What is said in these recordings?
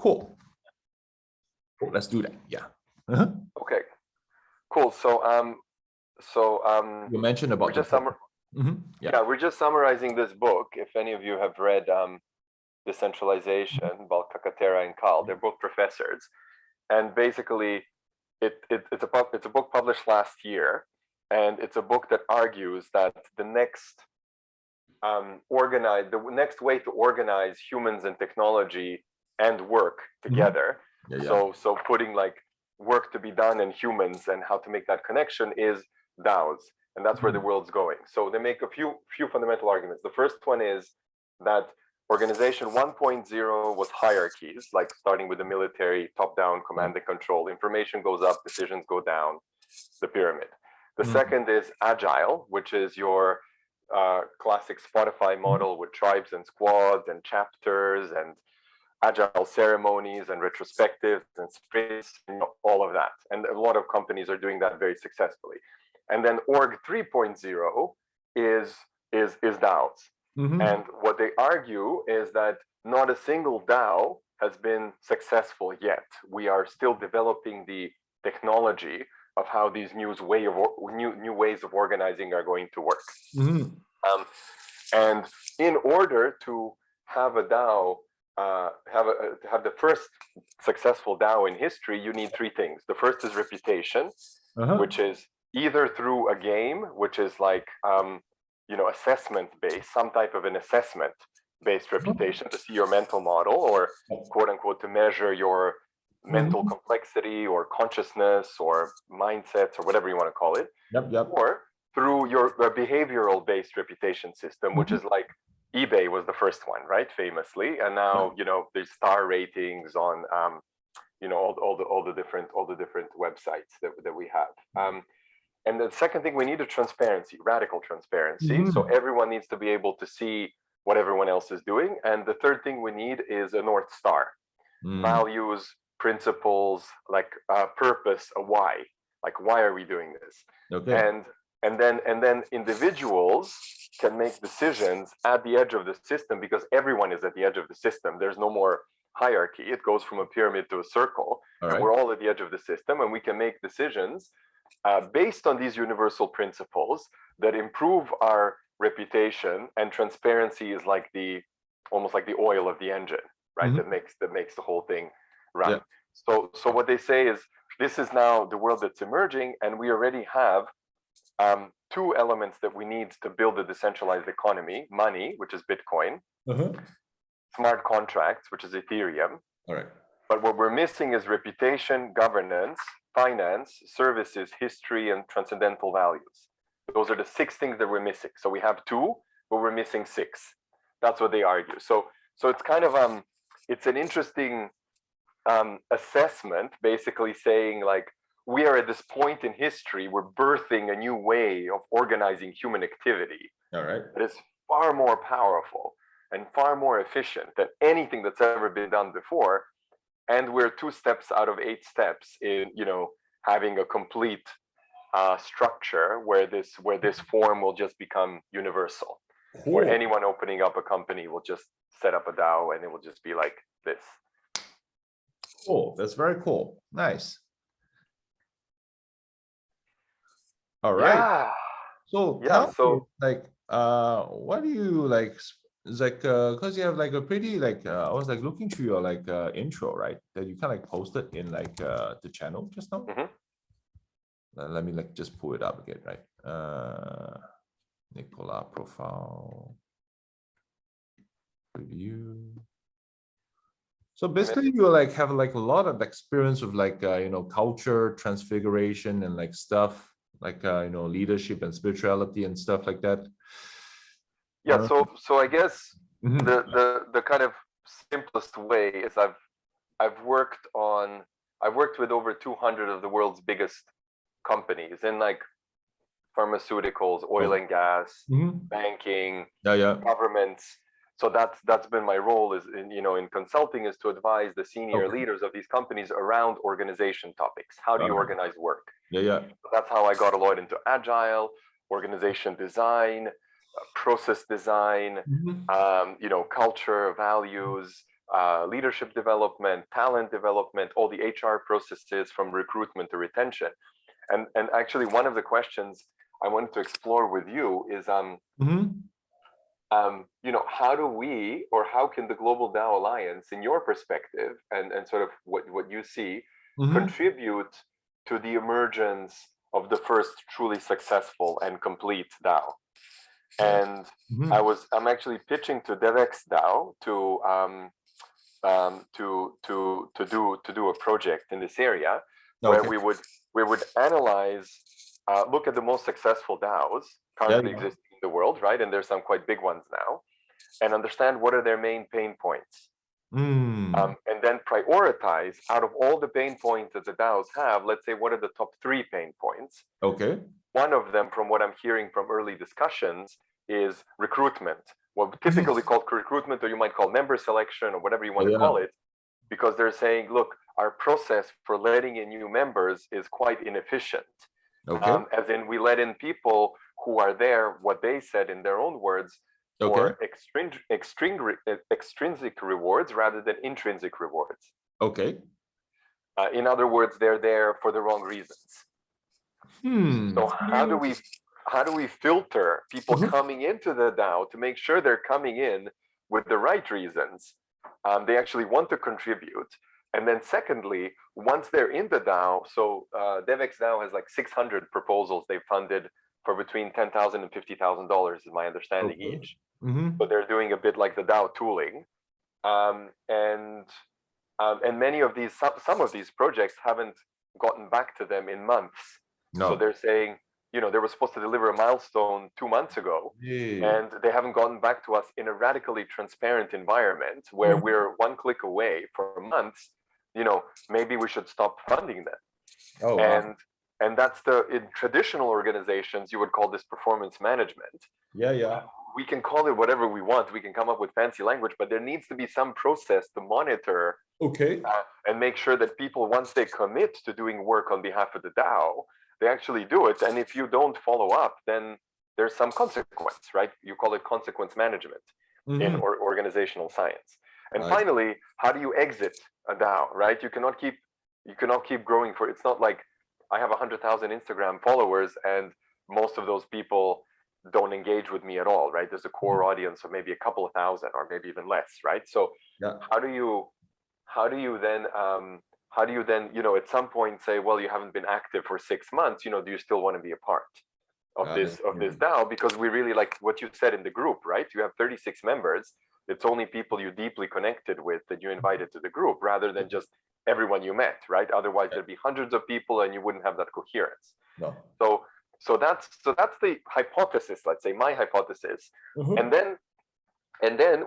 Cool. Cool. Let's do that. Yeah. Okay. Cool. You mentioned about we're just summarizing this book. If any of you have read Decentralization, Balcacatera and Cal, they're both professors, and basically it's a book published last year, and it's a book that argues that the next way to organize humans and technology and work together. So putting like work to be done and humans and how to make that connection is DAOs, and that's where the world's going. So they make a few fundamental arguments. The first one is that organization 1.0 was hierarchies, like starting with the military, top-down command and control. Information goes up, decisions go down the pyramid. The second is agile, which is your classic Spotify model with tribes and squads and chapters and agile ceremonies and retrospectives and sprints, all of that. And a lot of companies are doing that very successfully. And then org 3.0 is DAOs. And what they argue is that not a single DAO has been successful yet. We are still developing the technology of how these new ways of organizing are going to work. And in order to have a DAO, have the first successful DAO in history, you need three things. The first is reputation, which is either through a game, which is like assessment based, some type of an assessment based reputation to see your mental model, or quote unquote to measure your mental complexity or consciousness or mindsets or whatever you want to call it. Or through your behavioral based reputation system, which is like eBay was the first one, right? Famously. And now, there's star ratings on, all the different websites that we have. And the second thing, we need a transparency, radical transparency. So everyone needs to be able to see what everyone else is doing. And the third thing we need is a North Star, values, principles, like purpose, a why. Like, why are we doing this? And then individuals can make decisions at the edge of the system, because everyone is at the edge of the system. There's no more hierarchy. It goes from a pyramid to a circle. And we're all at the edge of the system, and we can make decisions based on these universal principles that improve our reputation. And transparency is like almost like the oil of the engine, right? That makes the whole thing run. So what they say is, this is now the world that's emerging, and we already have two elements that we need to build a decentralized economy: money, which is Bitcoin, smart contracts, which is Ethereum. But what we're missing is reputation, governance, finance, services, history, and transcendental values. Those are the 6 things that we're missing. So we have 2, but we're missing 6. That's what they argue. So it's kind of it's an interesting assessment, basically saying like, we are at this point in history, we're birthing a new way of organizing human activity. That is far more powerful and far more efficient than anything that's ever been done before. And we're 2 steps out of 8 steps in, having a complete structure where this form will just become universal. Where anyone opening up a company will just set up a DAO, and it will just be like this. Cool. That's very cool. Nice. All right. Yeah. So what do you like? It's like because you have like a pretty I was like looking through your intro, right? That you kind of posted in the channel just now. Let me just pull it up again, right? Nikola profile review. So basically, you have a lot of experience with culture, transfiguration, and stuff leadership and spirituality and stuff like that. Yeah. So I guess the kind of simplest way is I've worked with over 200 of the world's biggest companies in pharmaceuticals, oil and gas, banking, governments. So that's been my role in consulting, is to advise the senior leaders of these companies around organization topics. How do you organize work? So that's how I got a lot into agile, organization design, process design, culture, values, leadership development, talent development, all the HR processes from recruitment to retention. And actually, one of the questions I wanted to explore with you is, how do we, or how can the Global Dow Alliance, in your perspective, and sort of what you see, contribute to the emergence of the first truly successful and complete DAO? And I'm actually pitching to DevX DAO to do a project in this area where we would analyze, look at the most successful DAOs currently existing in the world, right? And there's some quite big ones now, and understand what are their main pain points. And then prioritize out of all the pain points that the DAOs have, let's say, what are the top 3 pain points? Okay. One of them, from what I'm hearing from early discussions, is recruitment. What typically called recruitment, or you might call member selection, or whatever you want to call it, because they're saying, look, our process for letting in new members is quite inefficient. As in, we let in people who are there, what they said in their own words, for extrinsic rewards rather than intrinsic rewards. In other words, they're there for the wrong reasons. So how do we filter people coming into the DAO to make sure they're coming in with the right reasons? They actually want to contribute. And then secondly, once they're in the DAO, so DevX DAO has like 600 proposals they funded for between $10,000 and $50,000 is my understanding each. So they're doing a bit like the DAO tooling. And many of these, some of these projects haven't gotten back to them in months. So they're saying, they were supposed to deliver a milestone 2 months ago, and they haven't gotten back to us in a radically transparent environment where we're one click away for months. Maybe we should stop funding them. And that's in traditional organizations, you would call this performance management. We can call it whatever we want. We can come up with fancy language, but there needs to be some process to monitor and make sure that people, once they commit to doing work on behalf of the DAO, they actually do it. And if you don't follow up, then there's some consequence, right? You call it consequence management in organizational science. And finally, how do you exit a DAO, right? You cannot keep growing for, it's not like I have 100,000 Instagram followers and most of those people don't engage with me at all, right? There's a core audience of maybe a couple of thousand or maybe even less, right? So how do you then at some point say, well, you haven't been active for 6 months, do you still want to be a part of this DAO? Because we really, like what you said in the group, right? You have 36 members. It's only people you deeply connected with that you invited to the group, rather than just everyone you met, right? Otherwise there'd be hundreds of people and you wouldn't have that coherence. So that's the hypothesis, let's say, my hypothesis. And then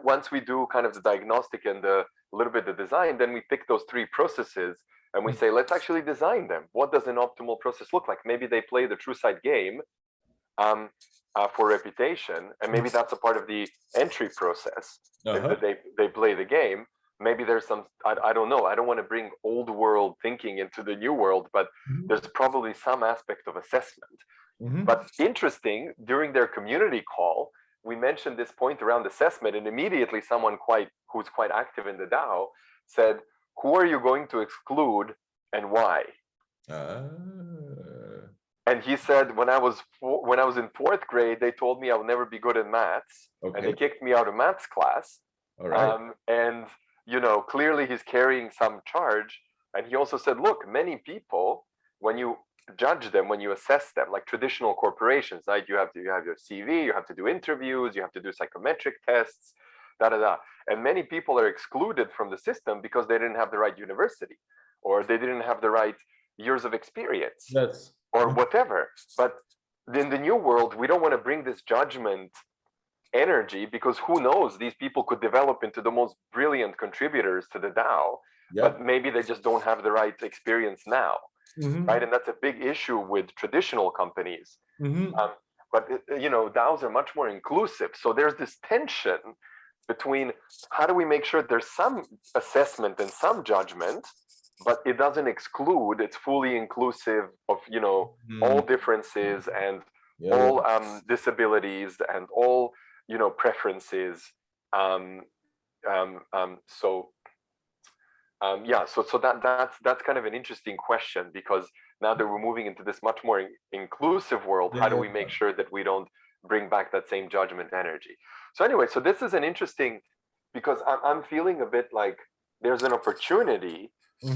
once we do kind of the diagnostic and a little bit the design, then we pick those 3 processes and we say, let's actually design them. What does an optimal process look like? Maybe they play the true side game for reputation, and maybe that's a part of the entry process. That they play the game. Maybe there's some, I don't know, I don't want to bring old world thinking into the new world, but there's probably some aspect of assessment. But interesting, during their community call, we mentioned this point around assessment, and immediately someone who's quite active in the DAO said, who are you going to exclude and why? And he said, when I was in 4th grade, they told me I would never be good at maths, and they kicked me out of maths class. And clearly he's carrying some charge. And he also said, look, many people, when you judge them, when you assess them, like traditional corporations, right? You have your CV, you have to do interviews, you have to do psychometric tests, and many people are excluded from the system because they didn't have the right university, or they didn't have the right years of experience, or whatever. But in the new world, we don't want to bring this judgment energy, because who knows, these people could develop into the most brilliant contributors to the DAO, but maybe they just don't have the right experience now. Right, and that's a big issue with traditional companies. But DAOs are much more inclusive. So there's this tension between how do we make sure there's some assessment and some judgment, but it doesn't exclude. It's fully inclusive of all differences and all disabilities and all preferences. So Yeah, so that's kind of an interesting question, because now that we're moving into this much more inclusive world, how do we make sure that we don't bring back that same judgment energy? So anyway, so this is an interesting, because I'm feeling a bit like there's an opportunity,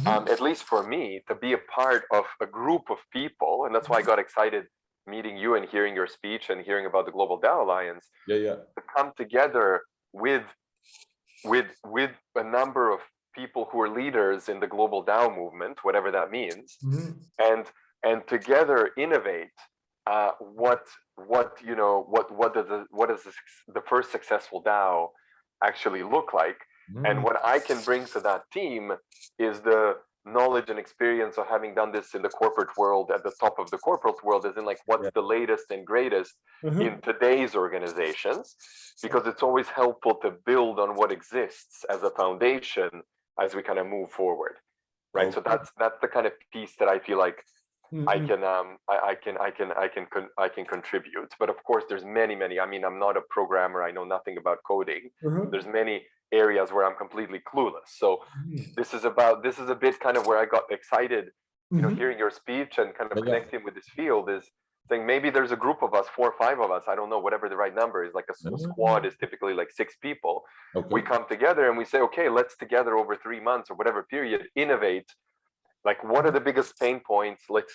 at least for me, to be a part of a group of people, and that's why I got excited meeting you and hearing your speech and hearing about the Global Dow Alliance. To come together with a number of people who are leaders in the global Dow movement, whatever that means, and together innovate. What does the first successful Dow actually look like? And what I can bring to that team is the knowledge and experience of having done this in the corporate world, at the top of the corporate world, as in like what's the latest and greatest in today's organizations, because it's always helpful to build on what exists as a foundation as we kind of move forward, right? So that's the kind of piece that I feel like I can contribute. But of course, there's many. I mean, I'm not a programmer. I know nothing about coding. There's many areas where I'm completely clueless. So this is a bit kind of where I got excited, hearing your speech and kind of connecting with this field, is saying maybe there's a group of us, 4 or 5 of us, I don't know, whatever the right number is. Like a squad is typically like 6 people. We come together and we say, okay, let's together over 3 months or whatever period innovate. Like, what are the biggest pain points? Let's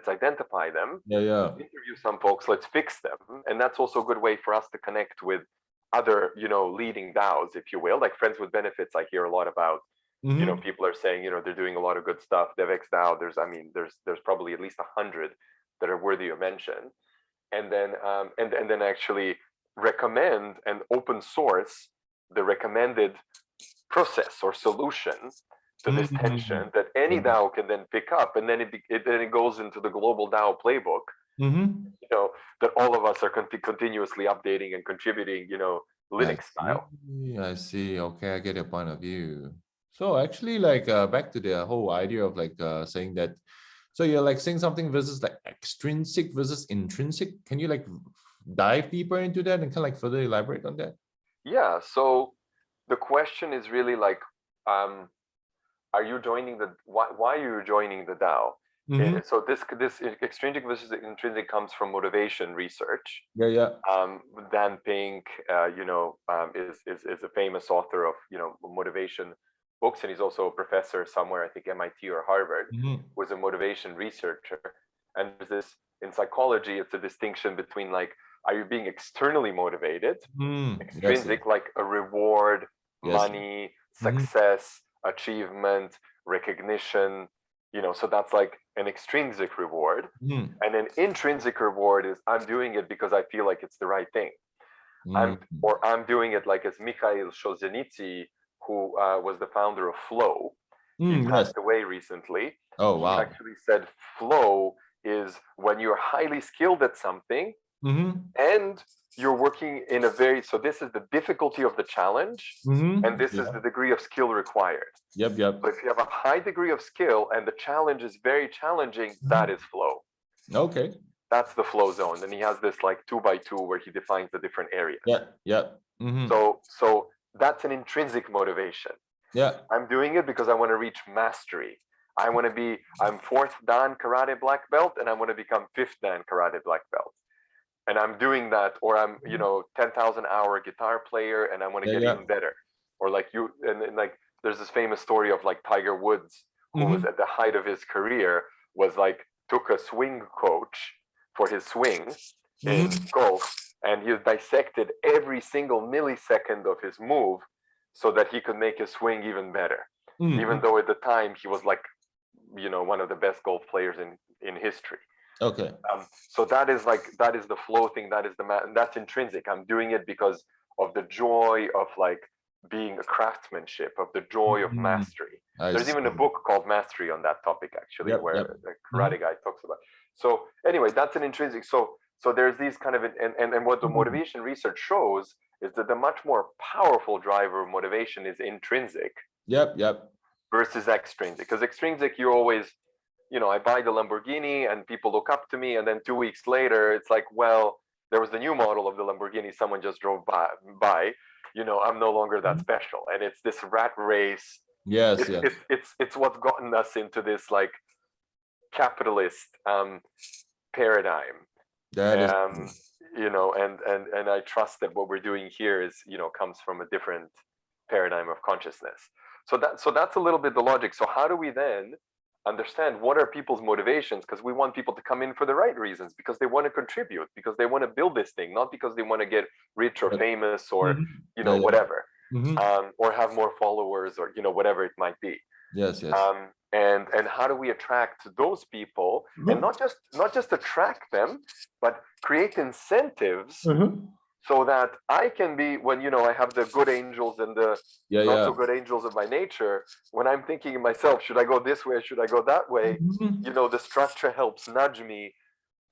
identify them. Interview some folks. Let's fix them. And that's also a good way for us to connect with other, leading DAOs, if you will. Like Friends with Benefits, I hear a lot about. People are saying, they're doing a lot of good stuff. DevX DAO. There's probably at least 100 that are worthy of mention. And then actually recommend and open source the recommended process or solution to this tension that any DAO can then pick up, and then it goes into the global DAO playbook. That all of us are continuously updating and contributing. Linux style. I see. Okay, I get your point of view. So actually, like back to the whole idea of like saying that. So you're like saying something versus like extrinsic versus intrinsic. Can you like dive deeper into that and kind of like further elaborate on that? Yeah. So the question is really like, are you joining why are you joining the DAO? So this extrinsic versus intrinsic comes from motivation research. Dan Pink, is a famous author of motivation books, and he's also a professor somewhere, I think MIT or Harvard, was a motivation researcher. And there's this, in psychology, it's a distinction between like, are you being externally motivated, extrinsic, like a reward, money, success, achievement, recognition, so that's like an extrinsic reward. And an intrinsic reward is, I'm doing it because I feel like it's the right thing. I'm doing it like, as Mikhail Solzhenitsyn, who was the founder of Flow, he passed away recently. He actually said flow is when you're highly skilled at something and you're working in a so this is the difficulty of the challenge, and this is the degree of skill required. But if you have a high degree of skill and the challenge is very challenging, that is flow. That's the flow zone. And he has this like 2x2 where he defines the different areas. So that's an intrinsic motivation. I'm doing it because I want to reach mastery. I'm 4th Dan karate black belt, and I want to become 5th Dan karate black belt. And I'm doing that, or I'm 10,000 hour guitar player, and I want to get even better. Or like and like there's this famous story of like Tiger Woods, who was at the height of his career, was like took a swing coach for his swing in golf, and he dissected every single millisecond of his move so that he could make his swing even better. Even though at the time he was like, one of the best golf players in history. So that is the flow thing. That's intrinsic. I'm doing it because of the joy of like being a craftsmanship, of the joy of mastery. There's even a book called Mastery on that topic, actually, where the karate guy talks about. So anyway, that's an intrinsic. So there's these kind of, and what the motivation research shows is that the much more powerful driver of motivation is intrinsic. Versus extrinsic. Because extrinsic, you're always, I buy the Lamborghini and people look up to me, and then 2 weeks later, it's like, well, there was the new model of the Lamborghini someone just drove by. I'm no longer that special. And it's this rat race Yes, It's yes. it's what's gotten us into this like capitalist paradigm. That is You know, and I trust that what we're doing here is, you know, comes from a different paradigm of consciousness. So that's a little bit the logic. So how do we then understand what are people's motivations? Because we want people to come in for the right reasons, because they want to contribute, because they want to build this thing, not because they want to get rich or famous or you know, whatever, or have more followers, or you know, whatever it might be. Yes, yes. And how do we attract those people, and not just attract them, but create incentives so that I can be, when you know, I have the good angels and the not so good angels of my nature, when I'm thinking in myself, should I go this way, should I go that way, you know, the structure helps nudge me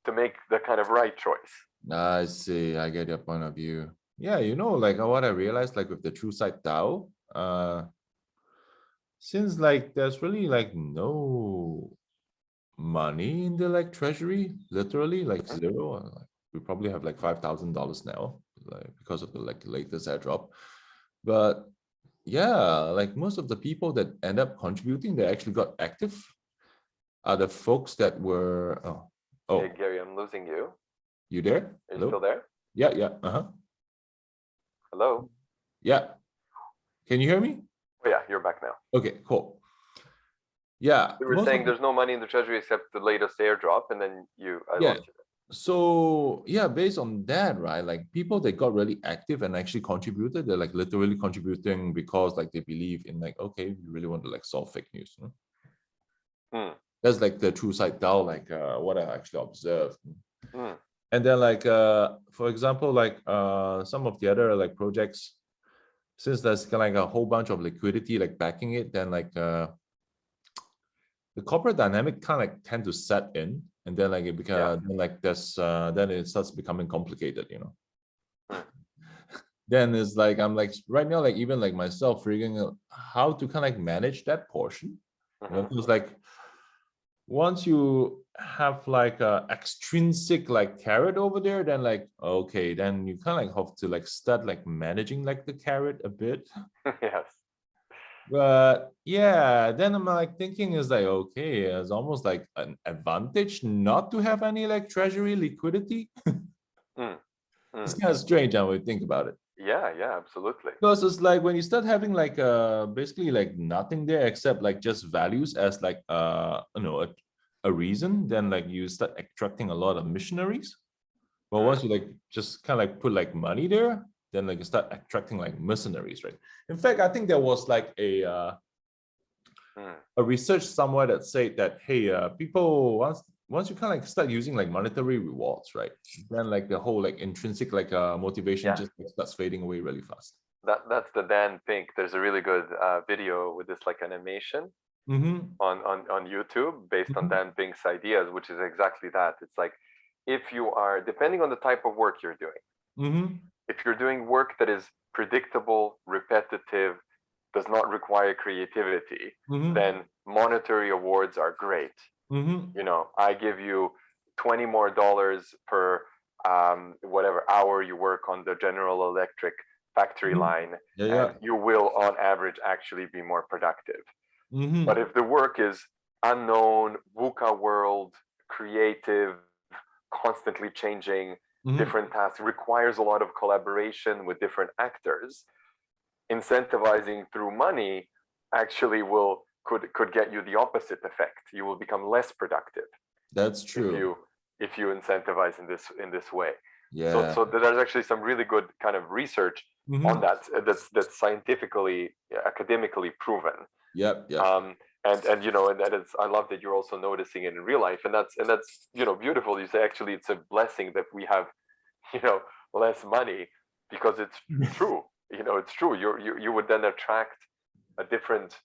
to make the kind of right choice. I see, I get your point of view. Yeah, you know, like what I realized, like with the true sight Tao, since like there's really like no money in the like treasury, literally like zero. We probably have like $5,000 now, like because of the like latest airdrop. But yeah, like most of the people that end up contributing, they actually got active, are the folks that were Hey Gary, I'm losing you. You there? Are you still there? Yeah. Hello? Yeah. Can you hear me? Oh yeah, you're back now. Okay, cool. Yeah. You were saying there's no money in the treasury except the latest airdrop, and then I lost you. So yeah, based on that, right, like people that got really active and actually contributed, they're like literally contributing because like they believe in like, okay, we really want to like solve fake news. That's like the true side Tao, like what I actually observed. And then like for example, like some of the other like projects, since there's kind of like a whole bunch of liquidity like backing it, then like the corporate dynamic kind of like tend to set in, and then like it becomes then like this then it starts becoming complicated, you know. Then it's like I'm like right now, like even like myself figuring out how to kind of like manage that portion. You know, because like once you have like a extrinsic like carrot over there, then like okay, then you kind of like have to like start like managing like the carrot a bit. Yes. But yeah, then I'm like thinking is like, okay, it's almost like an advantage not to have any like treasury liquidity. It's kind of strange when we think about it. Yeah, absolutely. Because it's like when you start having like basically like nothing there except like just values as like you know a reason, then like you start attracting a lot of missionaries. But once you like just kind of like put like money there, then like you start attracting like mercenaries, right? In fact, I think there was like a research somewhere that said that hey, people once you kind of like start using like monetary rewards, right, then like the whole like intrinsic like motivation just like, starts fading away really fast. That's the Dan Pink. There's a really good video with this like animation on YouTube based on Dan Pink's ideas, which is exactly that. It's like if you are, depending on the type of work you're doing, if you're doing work that is predictable, repetitive, does not require creativity, then monetary awards are great. You know, I give you $20 more per whatever hour you work on the General Electric factory line, and you will on average actually be more productive. But if the work is unknown, VUCA world, creative, constantly changing, different tasks, requires a lot of collaboration with different actors, incentivizing through money actually could get you the opposite effect. You will become less productive. That's true. If you incentivize in this way. Yeah. So there's actually some really good kind of research on that that's scientifically, academically proven. Yep. And you know, and that is, I love that you're also noticing it in real life, and that's you know, beautiful. You say actually it's a blessing that we have, you know, less money, because it's true. You know, it's true. You would then attract a different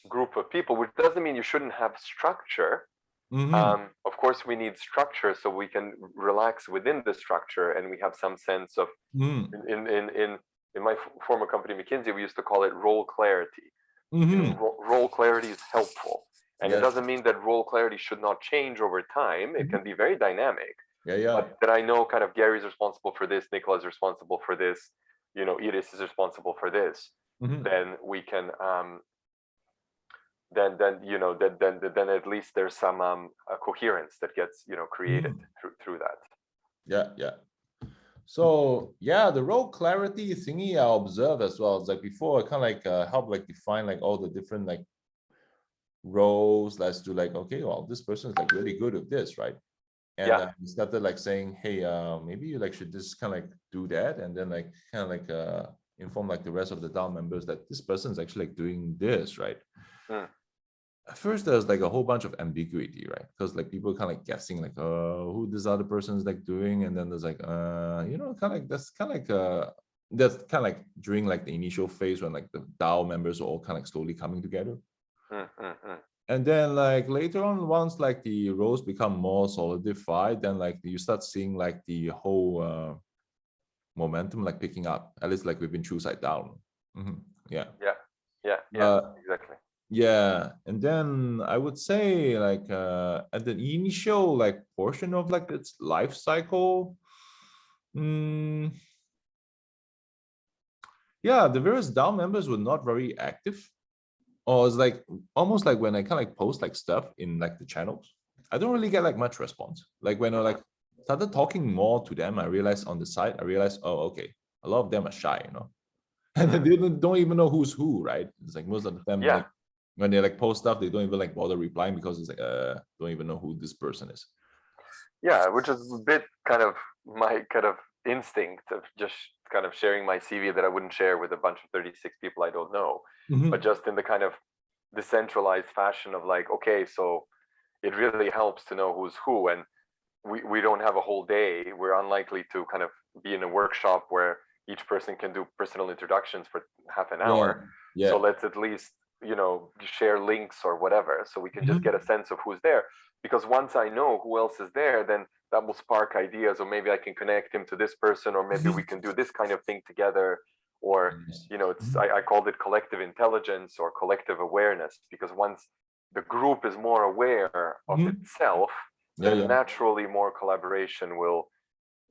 group of people, which doesn't mean you shouldn't have structure. Of course, we need structure so we can relax within the structure, and we have some sense of in my former company McKinsey, we used to call it role clarity. You know, role clarity is helpful, and it doesn't mean that role clarity should not change over time. It can be very dynamic. But that I know kind of Gary's responsible for this, Nikola is responsible for this, you know, Iris is responsible for this. Then we can then you know then at least there's some a coherence that gets created through that. Yeah. So yeah, the role clarity thingy I observe as well. It's like before I kind of like help like define like all the different like roles. Let's do like, okay, well, this person is like really good at this, right? And we started like saying, hey, maybe you like should just kind of like do that, and then like kind of like inform like the rest of the DAO members that this person is actually like doing this, right? At first there's like a whole bunch of ambiguity, right? Because like people kind of like guessing like who this other person is like doing, and then there's like kind of like that's kind of like during like the initial phase when like the DAO members are all kind of like slowly coming together. And then like later on, once like the roles become more solidified, then like you start seeing like the whole momentum like picking up, at least like we've been through side down. Yeah, exactly. Yeah, and then I would say like at the initial like portion of like its life cycle, yeah, the various DAO members were not very active. Or it's like almost like when I kind of like post like stuff in like the channels, I don't really get like much response. Like when I like started talking more to them, I realized on the side, oh, okay, a lot of them are shy, and they don't even know who's who, right? It's like most of the time, like when they like post stuff, they don't even like bother replying because it's like don't even know who this person is. Yeah, which is a bit kind of my kind of instinct of just kind of sharing my CV that I wouldn't share with a bunch of 36 people I don't know, but just in the kind of decentralized fashion of like, okay, so it really helps to know who's who, and we don't have a whole day. We're unlikely to kind of be in a workshop where each person can do personal introductions for half an hour. So let's at least share links or whatever, so we can just get a sense of who's there. Because once I know who else is there, then that will spark ideas, or maybe I can connect him to this person, or maybe we can do this kind of thing together. Or it's I called it collective intelligence or collective awareness, because once the group is more aware of itself, then naturally more collaboration will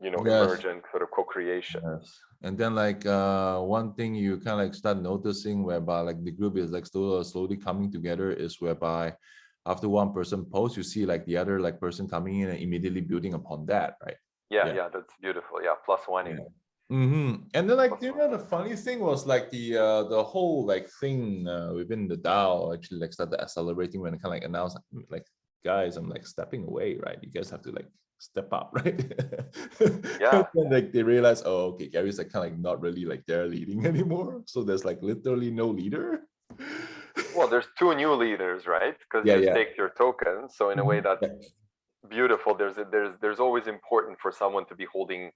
emerge and sort of co-creation. And then like one thing you kind of like start noticing whereby like the group is like still slowly coming together is whereby after one person posts, you see like the other like person coming in and immediately building upon that, right? Yeah, that's beautiful. Plus one. And then like the funny thing was like the whole like thing within the DAO actually like started accelerating when it kind of like announced like, guys, I'm like stepping away, right? You guys have to like step up, right? Yeah. And like they realize, oh, okay, Gary's like kind of like not really like there leading anymore. So there's like literally no leader. Well, there's two new leaders, right? Because you stake your tokens. So in a way that's beautiful. There's always important for someone to be holding,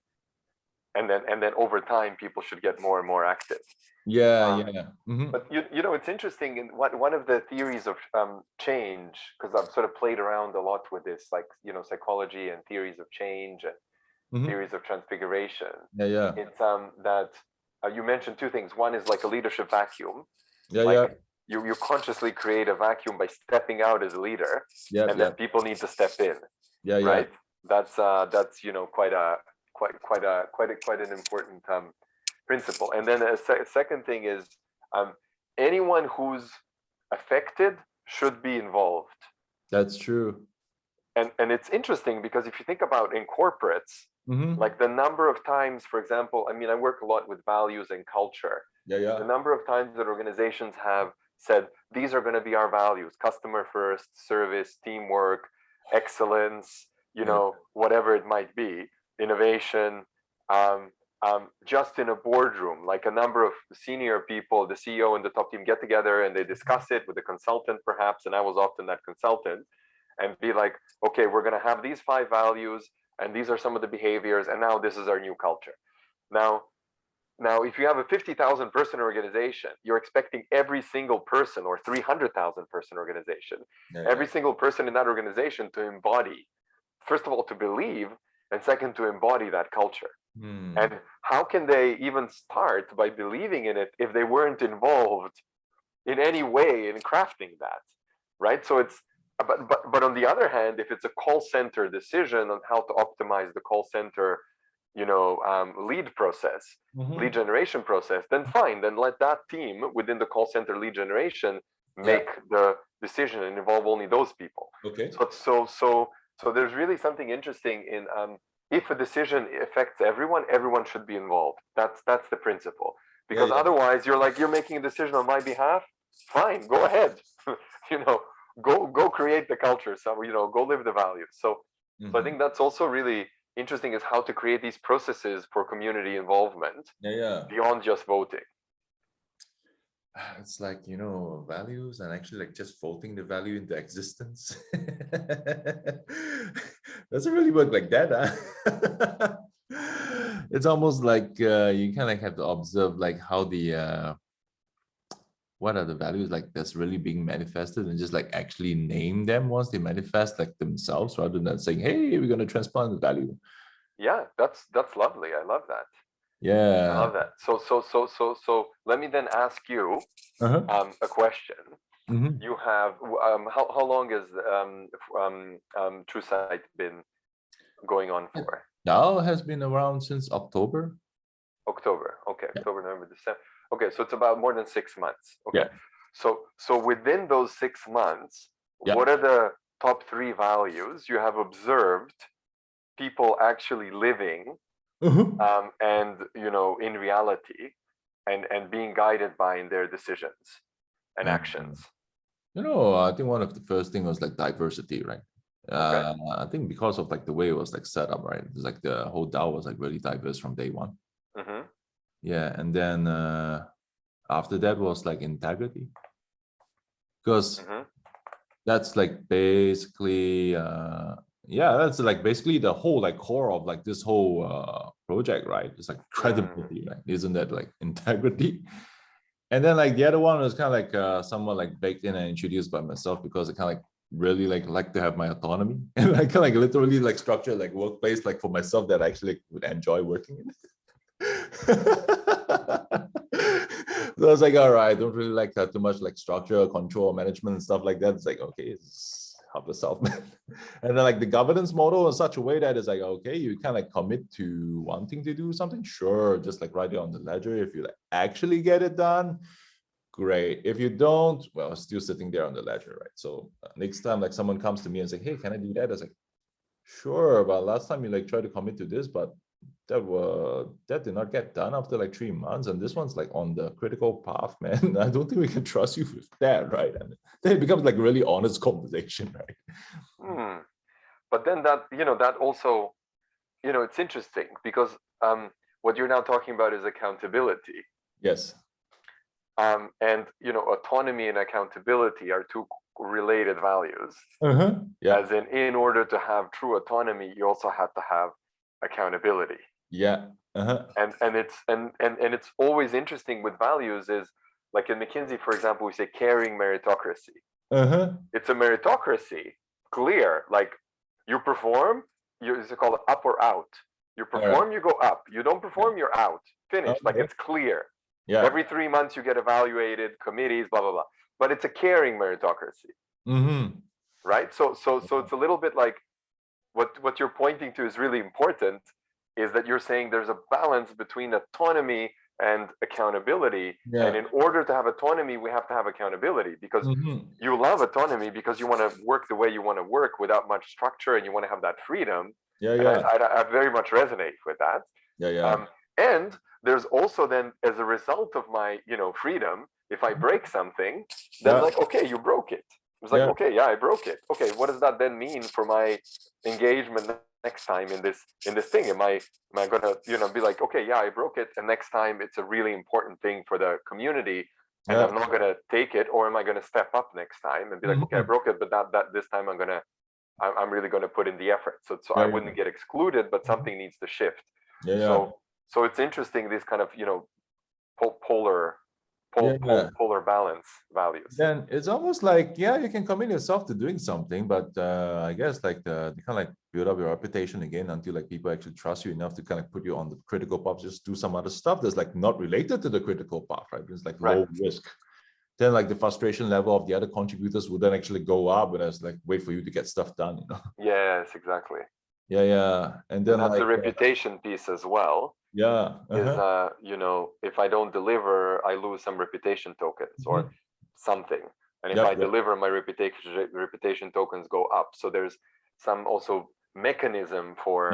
and then over time people should get more and more active. But it's interesting. In one of the theories of change, because I've sort of played around a lot with this, like psychology and theories of change and theories of transfiguration. It's that you mentioned two things. One is like a leadership vacuum. You consciously create a vacuum by stepping out as a leader, and then people need to step in. Right. That's quite an important principle. And then a second thing is anyone who's affected should be involved. That's true. And it's interesting because if you think about in corporates, like the number of times, for example, I work a lot with values and culture. The number of times that organizations have said, these are going to be our values: customer first, service, teamwork, excellence, whatever it might be, innovation, just in a boardroom, like a number of senior people, the CEO and the top team get together and they discuss it with a consultant perhaps, and I was often that consultant, and be like, okay, we're going to have these 5 values, and these are some of the behaviors, and now this is our new culture. Now, if you have a 50,000 person organization, you're expecting every single person, or 300,000 person organization, every single person in that organization to embody, first of all, to believe, and second, to embody that culture. And how can they even start by believing in it if they weren't involved in any way in crafting that, right? So it's, but on the other hand, if it's a call center decision on how to optimize the call center lead process, lead generation process, then fine, then let that team within the call center lead generation make the decision and involve only those people. Okay. So there's really something interesting in if a decision affects everyone, everyone should be involved. That's the principle. Because otherwise, you're making a decision on my behalf. Fine, go ahead. Go create the culture. So go live the values. So I think that's also really interesting, is how to create these processes for community involvement beyond just voting. It's like, values and actually like just voting the value into existence. Doesn't really work like that, huh? It's almost like you kind of have to observe like how the what are the values like that's really being manifested, and just like actually name them once they manifest like themselves, rather than saying, hey, we're going to transplant the value. Yeah, that's lovely. I love that. Yeah, I love that. So let me then ask you a question. You have how long has True Sight been going on for? Dow has been around since October. October. Okay, October, November, December. Okay, so it's about more than 6 months. Okay. So within those 6 months, what are the top 3 values you have observed people actually living and in reality and being guided by in their decisions and actions? I think one of the first thing was like diversity, right? I think because of like the way it was like set up, right? It's like the whole DAO was like really diverse from day one. Yeah, and then after that was like integrity, because that's like basically that's like basically the whole like core of like this whole project, right? It's like credibility, right? Isn't that like integrity? And then like the other one was kind of like somewhat like baked in and introduced by myself, because I kind of like really like to have my autonomy, and I kind of like literally like structure like workplace like for myself that I actually would enjoy working in. So I was like, all right, I don't really like too much like structure, control, management and stuff like that. It's like, okay, it's help yourself, man. And then like the governance model in such a way that it's like, okay, you kind of like commit to wanting to do something, sure, just like write it on the ledger. If you like actually get it done, great. If you don't, well, it's still sitting there on the ledger, right? So next time like someone comes to me and say, hey, can I do that? I was like, sure, but last time you like tried to commit to this, but that did not get done after like 3 months, and this one's like on the critical path, man. I don't think we can trust you with that, right? And then it becomes like really honest conversation, right? But then that that also it's interesting, because what you're now talking about is accountability. Yes. And autonomy and accountability are 2 related values. As in order to have true autonomy, you also have to have accountability. And it's always interesting with values, is like in McKinsey, for example, we say caring meritocracy. It's a meritocracy, clear, like you perform, it's called up or out. You perform, you go up. You don't perform, you're out. Finished. Like it's clear. Every 3 months you get evaluated, committees, blah blah blah. But it's a caring meritocracy. Right? So it's a little bit like what you're pointing to is really important, is that you're saying there's a balance between autonomy and accountability. And in order to have autonomy, we have to have accountability, because you love autonomy because you want to work the way you want to work without much structure, and you want to have that freedom. I very much resonate with that. And there's also then, as a result of my freedom, if I break something, then like, okay, you broke it. It's like, okay, I broke it. Okay, what does that then mean for my engagement next time in this thing? Am I gonna be like, okay, I broke it, and next time it's a really important thing for the community, and I'm not gonna take it, or am I gonna step up next time and be like, okay, I broke it, but that this time I'm really gonna put in the effort, so I wouldn't get excluded, but something needs to shift. So it's interesting, these kind of polar balance values. Then it's almost like, you can commit yourself to doing something, but I guess like they kind of like build up your reputation again until like people actually trust you enough to kind of put you on the critical path, just do some other stuff that's like not related to the critical path, right? It's like low risk. Then like the frustration level of the other contributors would then actually go up, and it's like wait for you to get stuff done, Yes, exactly. And then that's like the reputation piece as well. Is if I don't deliver, I lose some reputation tokens or something. And if I deliver, my reputation tokens go up. So there's some also mechanism for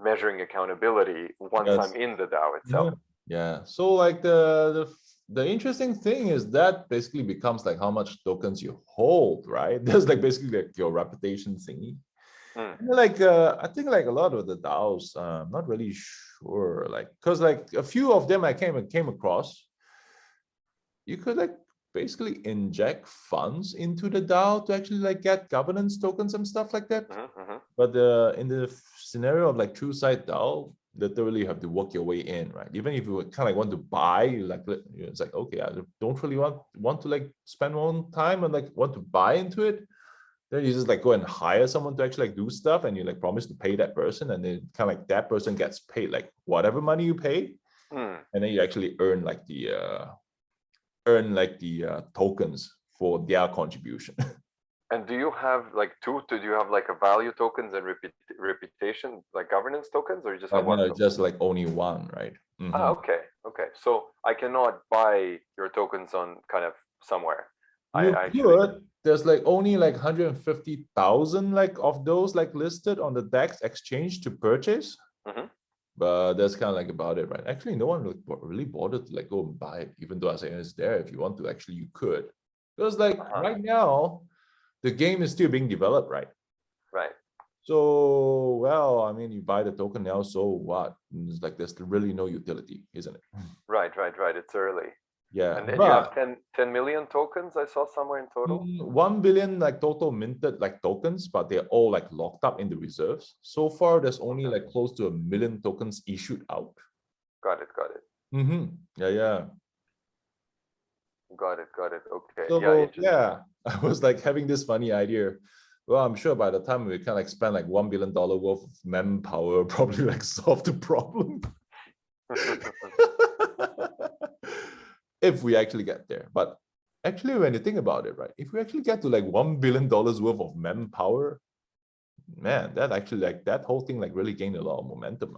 measuring accountability once I'm in the DAO itself. Yeah. So like the interesting thing is that basically becomes like how much tokens you hold, right? There's like basically like your reputation thingy. Like I think like a lot of the DAOs, I'm not really sure, like because like a few of them I came across, you could like basically inject funds into the DAO to actually like get governance tokens and stuff like that. But in the scenario of like true side DAO, literally you have to work your way in, right? Even if you kind of like want to buy, you like it's like, okay, I don't really want to like spend my own time and like want to buy into it. Then you just like go and hire someone to actually like do stuff, and you like promise to pay that person, and then kind of like that person gets paid like whatever money you pay, and then you actually earn like the tokens for their contribution. And do you have like do you have like a value tokens and reputation like governance tokens, or you just have one? No, just like only one, right? Okay. So I cannot buy your tokens on kind of somewhere. You could. There's like only like 150,000 like of those like listed on the DEX exchange to purchase. But that's kind of like about it, right? Actually, no one really bothered to like go and buy it, even though I say it's there. If you want to, actually, you could. Because like right now, the game is still being developed, right? Right. So, well, I mean, you buy the token now, so what? It's like there's really no utility, isn't it? Right. It's early. Yeah. And you have 10 million tokens, I saw somewhere in total. 1 billion like total minted like tokens, but they're all like locked up in the reserves. So far, there's only like close to 1 million tokens issued out. Got it. Yeah. Got it. Okay. So, I was like having this funny idea. Well, I'm sure by the time we kind of like spend like $1 billion worth of manpower, probably like solve the problem. If we actually get there. But actually, when you think about it, right, if we actually get to like $1 billion worth of manpower, man, that actually like that whole thing like really gained a lot of momentum.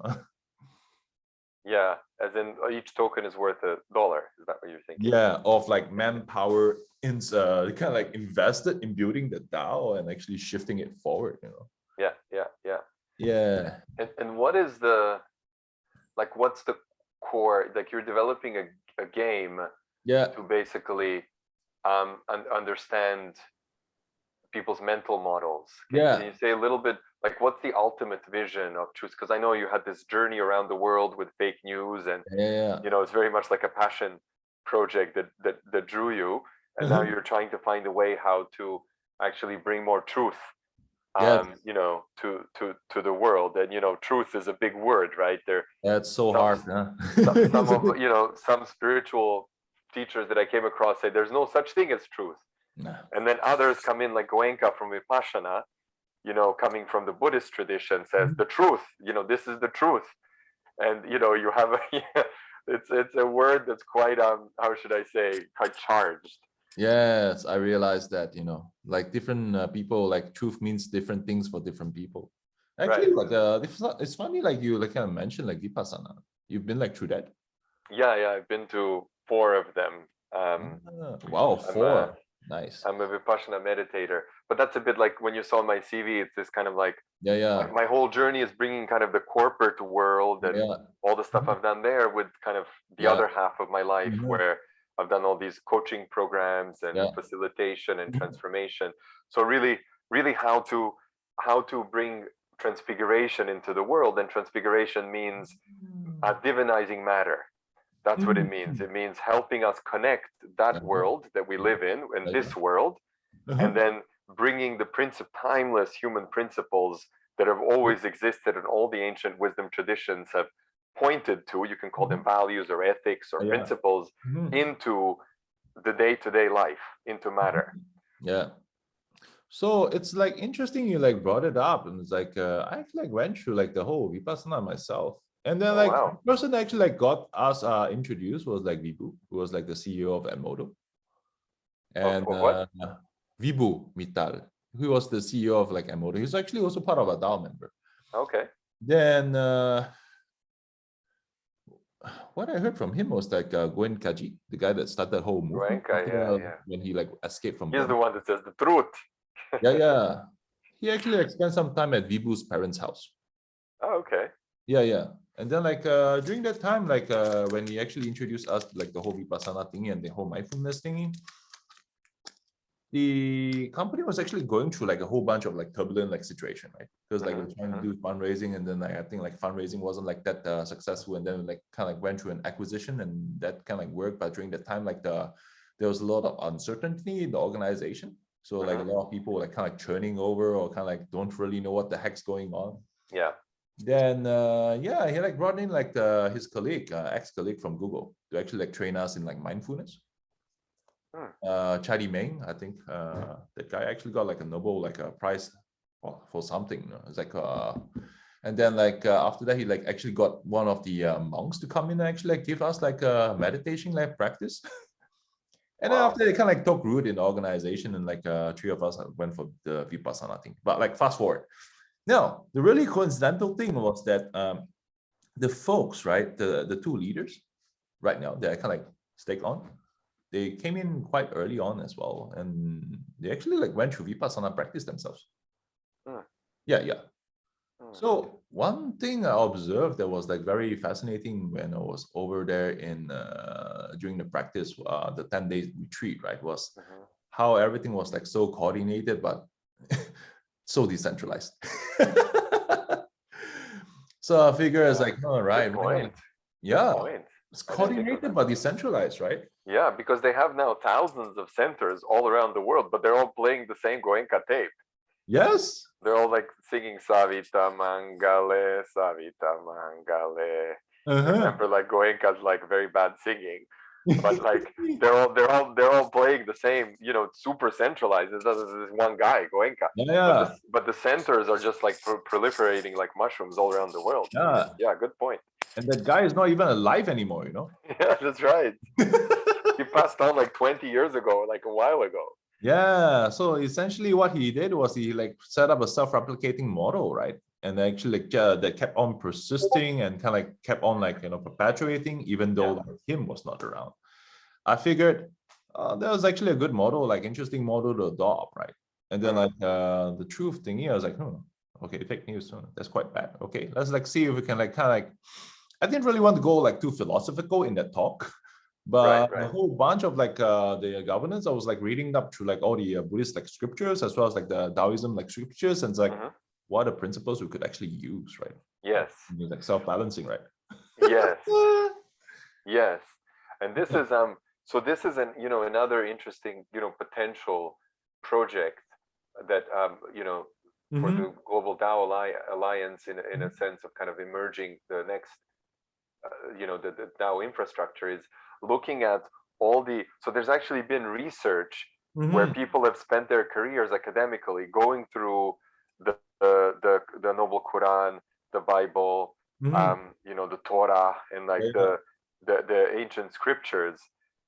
Yeah, as in each token is worth $1. Is that what you're thinking? Yeah, of like manpower in kind of like invested in building the DAO and actually shifting it forward, you know. Yeah. And what is what's the core, like you're developing a game to basically understand people's mental models. Can you say a little bit like what's the ultimate vision of truth? Because I know you had this journey around the world with fake news, and you know, it's very much like a passion project that drew you, and now you're trying to find a way how to actually bring more truth you know, to the world. And you know, truth is a big word, right? That's so hard, huh? Some of, you know, some spiritual teachers that I came across say there's no such thing as truth. And then others come in like Goenka from Vipassana, you know, coming from the Buddhist tradition, says the truth, you know, this is the truth. And you know, you have it's a word that's quite how should I say, quite charged. Yes, I realized that, you know, like different people, like truth means different things for different people. Actually, like it's funny, like you like kind of mentioned like Vipassana. You've been like through that? Yeah, I've been to 4 of them. Wow, 4. Nice. I'm a Vipassana meditator, but that's a bit like when you saw my CV, it's this kind of like, like my whole journey is bringing kind of the corporate world and all the stuff I've done there with kind of the other half of my life where I've done all these coaching programs and facilitation and transformation. So really how to bring transfiguration into the world. And transfiguration means divinizing matter. That's what it means. It means helping us connect that world that we live in this world, and then bringing the timeless human principles that have always existed and all the ancient wisdom traditions have pointed to. You can call them values or ethics or principles into the day-to-day life, into matter. Yeah. So it's like interesting you like brought it up, and it's like I actually like went through like the whole Vipassana myself. And then the person that actually like got us introduced was like Vibhu, who was like the CEO of Edmodo. And Vibhu Mittal, who was the CEO of like Edmodo. He's actually also part of a DAO member. Okay. Then what I heard from him was like Gwen Kaji, the guy that started the whole movement. When he like escaped from He's the one that says the truth. Yeah. He actually spent some time at Vibhu's parents' house. Oh, okay. Yeah. And then like during that time, like when he actually introduced us like the whole Vipassana thingy and the whole mindfulness thingy, the company was actually going through like a whole bunch of like turbulent like situation, right? Because like we're trying to do fundraising, and then like I think like fundraising wasn't like that successful, and then like kind of like went through an acquisition, and that kind of like worked. But during that time, like there was a lot of uncertainty in the organization. So like a lot of people were like kind of like churning over, or kind of like don't really know what the heck's going on. Yeah. Then he like brought in like his colleague, ex-colleague from Google, to actually like train us in like mindfulness. Chadi Meng, I think that guy actually got like a Nobel like a prize for something. It's like and then like after that he like actually got one of the monks to come in and actually like give us like a meditation like practice. And then after they kind of like took root in the organization, and like three of us went for the Vipassana thing. But like fast forward, now the really coincidental thing was that the folks, right, the two leaders right now, they're kind of like stake on. They came in quite early on as well, and they actually like went through Vipassana practice themselves. Yeah. So one thing I observed that was like very fascinating when I was over there in during the practice, the 10 days retreat, right, was how everything was like so coordinated but so decentralized. So I figure it's like, all right, it's coordinated but decentralized, right? Yeah, because they have now thousands of centers all around the world, but they're all playing the same Goenka tape. Yes. They're all like singing Savita Mangale, Savita Mangale. Remember, like Goenka's like very bad singing, but like they're all playing the same. You know, super centralized. This one guy Goenka. But the centers are just like proliferating like mushrooms all around the world. Yeah, good point. And that guy is not even alive anymore, you know? Yeah, that's right. He passed on like 20 years ago, like a while ago. Yeah. So essentially what he did was he like set up a self-replicating model, right? And actually like, that kept on persisting and kind of like kept on like, you know, perpetuating, even though like, him was not around. I figured that was actually a good model, like interesting model to adopt, right? And then like the truth thingy, I was like, okay, fake news, that's quite bad. Okay, let's like see if we can like kind of like, I didn't really want to go like too philosophical in that talk, but a whole bunch of like the governance, I was like reading up through like all the Buddhist like scriptures, as well as like the Taoism like scriptures, and it's like what are the principles we could actually use, right? Yes. Like self-balancing, right? Yes. Yes. And this is so this is an another interesting potential project that for the Global Tao Alliance in a sense of kind of emerging the next the Tao infrastructure is looking at all the, so there's actually been research where people have spent their careers academically going through the Noble Quran, the Bible, the Torah, and like the ancient scriptures,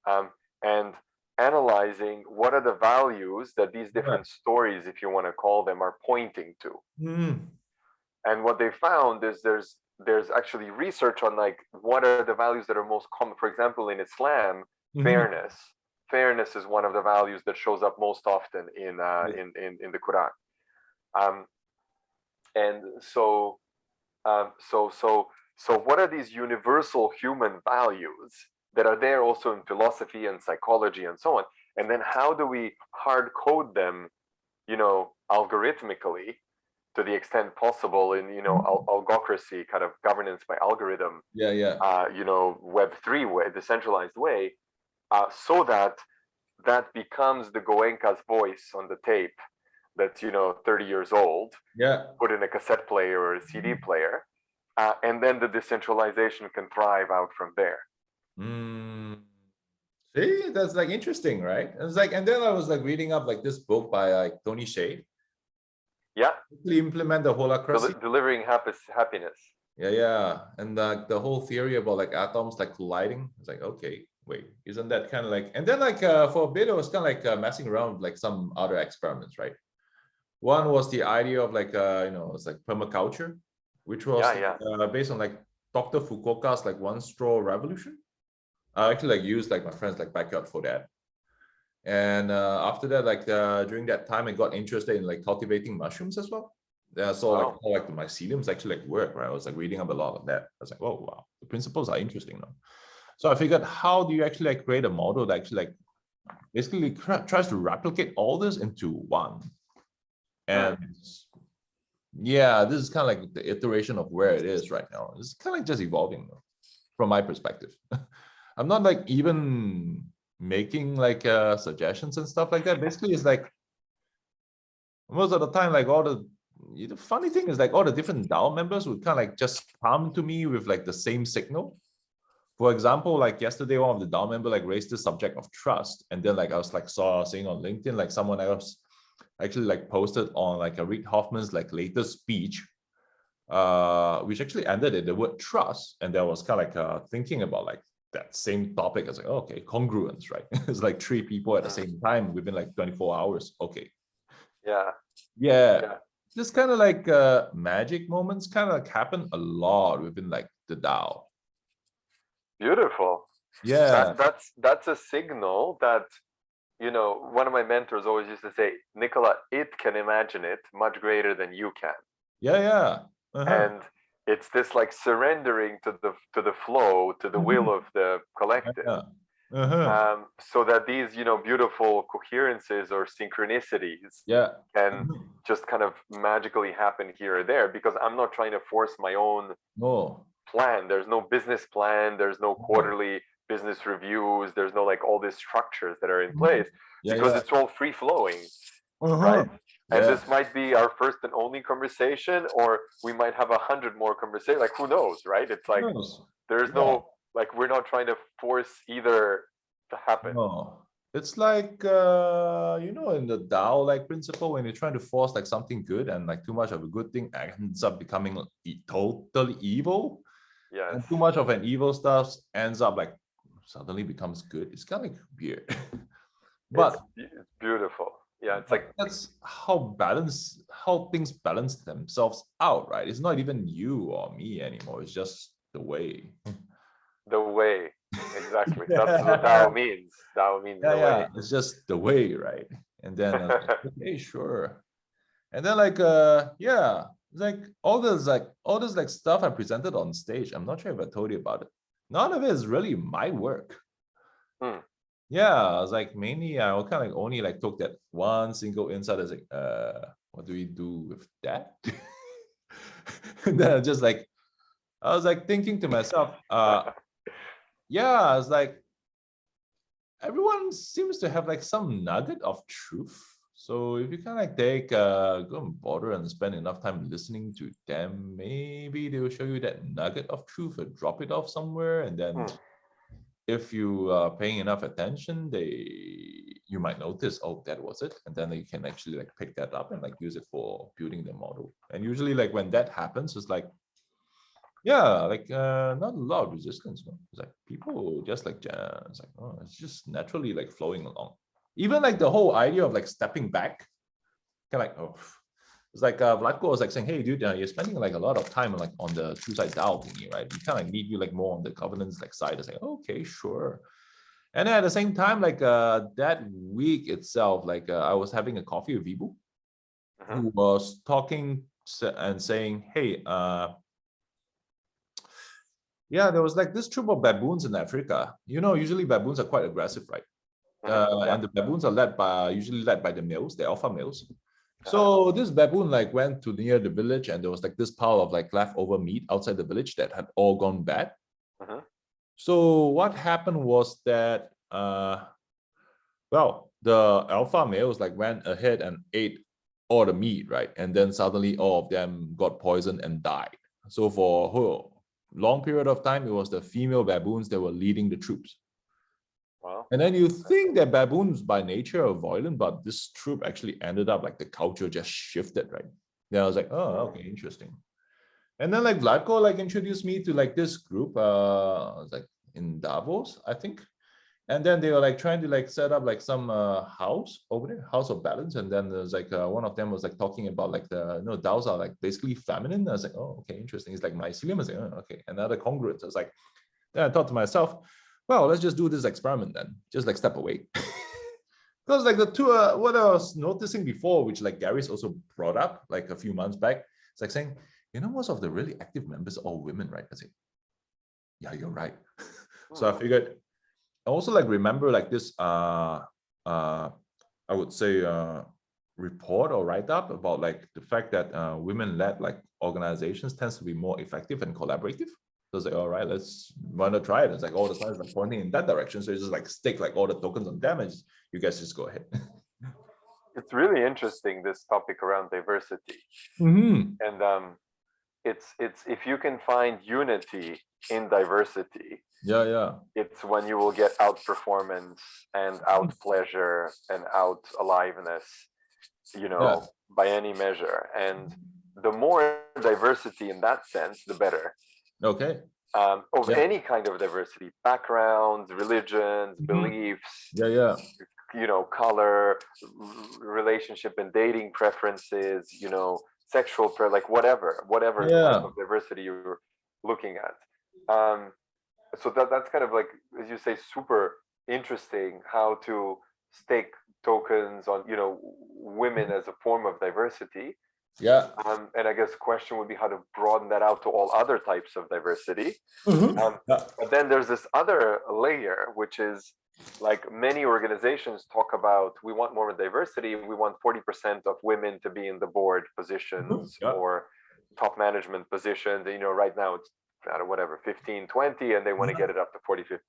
and analyzing what are the values that these different stories, if you want to call them, are pointing to. And what they found is there's actually research on like what are the values that are most common. For example, in Islam, fairness. Fairness is one of the values that shows up most often in the Quran. And so what are these universal human values that are there also in philosophy and psychology and so on? And then how do we hard code them, algorithmically, to the extent possible in algocracy, kind of governance by algorithm, Web3 way, decentralized way, so that becomes the Goenka's voice on the tape that's 30 years old, put in a cassette player or a CD player, and then the decentralization can thrive out from there. See, that's like interesting, right? It's like, and then I was like reading up like this book by like Tony Hsieh. Implement the holacracy, delivering happiness. And like the whole theory about like atoms like colliding. It's like, okay, wait, isn't that kind of like? And then like for a bit, I was kind of like messing around with like some other experiments, right? One was the idea of like it's like permaculture, which was based on like Dr. Fukuoka's like one straw revolution. I actually like used like my friend's like backyard for that. And after that, like during that time, I got interested in like cultivating mushrooms as well. Yeah, so like how like the myceliums actually like work, right? I was like reading up a lot of that. I was like, oh wow, the principles are interesting now. So I figured, how do you actually like create a model that actually like basically tries to replicate all this into one? And yeah, this is kind of like the iteration of where it is right now. It's kind of like just evolving from my perspective. I'm not like even making like suggestions and stuff like that. Basically, it's like most of the time, like all the funny thing is like all the different DAO members would kind of like just come to me with like the same signal. For example, like yesterday, one of the DAO member like raised the subject of trust, and then like I was like seeing on LinkedIn like someone else actually like posted on like a Reid Hoffman's like latest speech, which actually ended in the word trust, and there was kind of like thinking about like that same topic. I was like, oh, okay, congruence, right? It's like 3 people at the same time within like 24 hours. Okay. Yeah. This kind of like magic moments kind of like happen a lot within like the DAO. Beautiful. Yeah. That's a signal that, you know, one of my mentors always used to say, Nikola, it can imagine it much greater than you can. Yeah. And it's this like surrendering to the flow, to the will of the collective. So that these, you know, beautiful coherences or synchronicities can just kind of magically happen here or there, because I'm not trying to force my own plan. There's no business plan, there's no quarterly business reviews, there's no like all these structures that are in place, because it's all free flowing, right? And this might be our first and only conversation, or we might have 100 more conversations, like who knows, right? It's like there's no like, we're not trying to force either to happen. It's like you know, in the Dow like principle, when you're trying to force like something good, and like too much of a good thing ends up becoming totally evil. And too much of an evil stuff ends up like suddenly becomes good. It's kind of like weird. But it's beautiful. Yeah, it's like that's how things balance themselves out, right? It's not even you or me anymore. It's just the way. The way, exactly. That's what Tao means. Tao means the way. It's just the way, right? And then I was like, okay, sure. And then like it's like all this like stuff I presented on stage. I'm not sure if I told you about it. None of it is really my work. Yeah, I was like, mainly I kind of like only like took that one single insight as like, what do we do with that? And then I was like thinking to myself, yeah, I was like, everyone seems to have like some nugget of truth. So if you kind of like take, go and bother and spend enough time listening to them, maybe they will show you that nugget of truth or drop it off somewhere. And then if you are paying enough attention, you might notice, oh, that was it. And then you can actually like pick that up and like use it for building the model. And usually like when that happens, it's like, not a lot of resistance. No? It's like people just like, it's like, oh, it's just naturally like flowing along. Even like the whole idea of like stepping back, kind of like, oh, it's like Vladko was like saying, hey, dude, you're spending like a lot of time like on the two-side DAO thingy, right? We kind of need you like more on the governance like side. It's like, okay, sure. And then at the same time, like that week itself, like I was having a coffee with Vibu, who was talking and saying, hey, there was like this troop of baboons in Africa. You know, usually baboons are quite aggressive, right? And the baboons are usually led by the males, the alpha males. So this baboon like went to near the village, and there was like this pile of like leftover meat outside the village that had all gone bad. So what happened was that, the alpha males like went ahead and ate all the meat, right? And then suddenly all of them got poisoned and died. So for a long period of time, it was the female baboons that were leading the troops. Wow. And then you think that baboons by nature are violent, but this troop actually ended up like the culture just shifted, right? Then I was like, oh, okay, interesting. And then like Vladko like introduced me to like this group, like in Davos, I think. And then they were like trying to like set up like some house over there, house of balance. And then there's like one of them was like talking about like the DAOs are like basically feminine. I was like, oh, okay, interesting. It's like mycelium. I was like, oh, okay, another congruence. I was like, then I thought to myself, well, let's just do this experiment then. Just like step away. Because like the two, what I was noticing before, which like Gary's also brought up like a few months back, it's like saying, most of the really active members are all women, right? I say, yeah, you're right. So I figured. I also like remember like this I would say report or write up about like the fact that women-led like organizations tends to be more effective and collaborative. So it's like, all right, let's want to try it. It's like all the signs like pointing in that direction. So you just like stick like all the tokens on them and you guys just go ahead. It's really interesting, this topic around diversity. And it's if you can find unity in diversity, it's when you will get outperformance and out pleasure and out aliveness, by any measure. And the more diversity in that sense, the better. Okay. Of any kind of diversity, backgrounds, religions, beliefs, color, relationship and dating preferences, sexual, like whatever type of diversity you're looking at. So that's kind of like, as you say, super interesting how to stake tokens on, women as a form of diversity. And I guess the question would be how to broaden that out to all other types of diversity. But then there's this other layer, which is like many organizations talk about, we want more diversity. We want 40% of women to be in the board positions or top management positions. Right now it's whatever, 15, 20, and they want to get it up to 40, 50.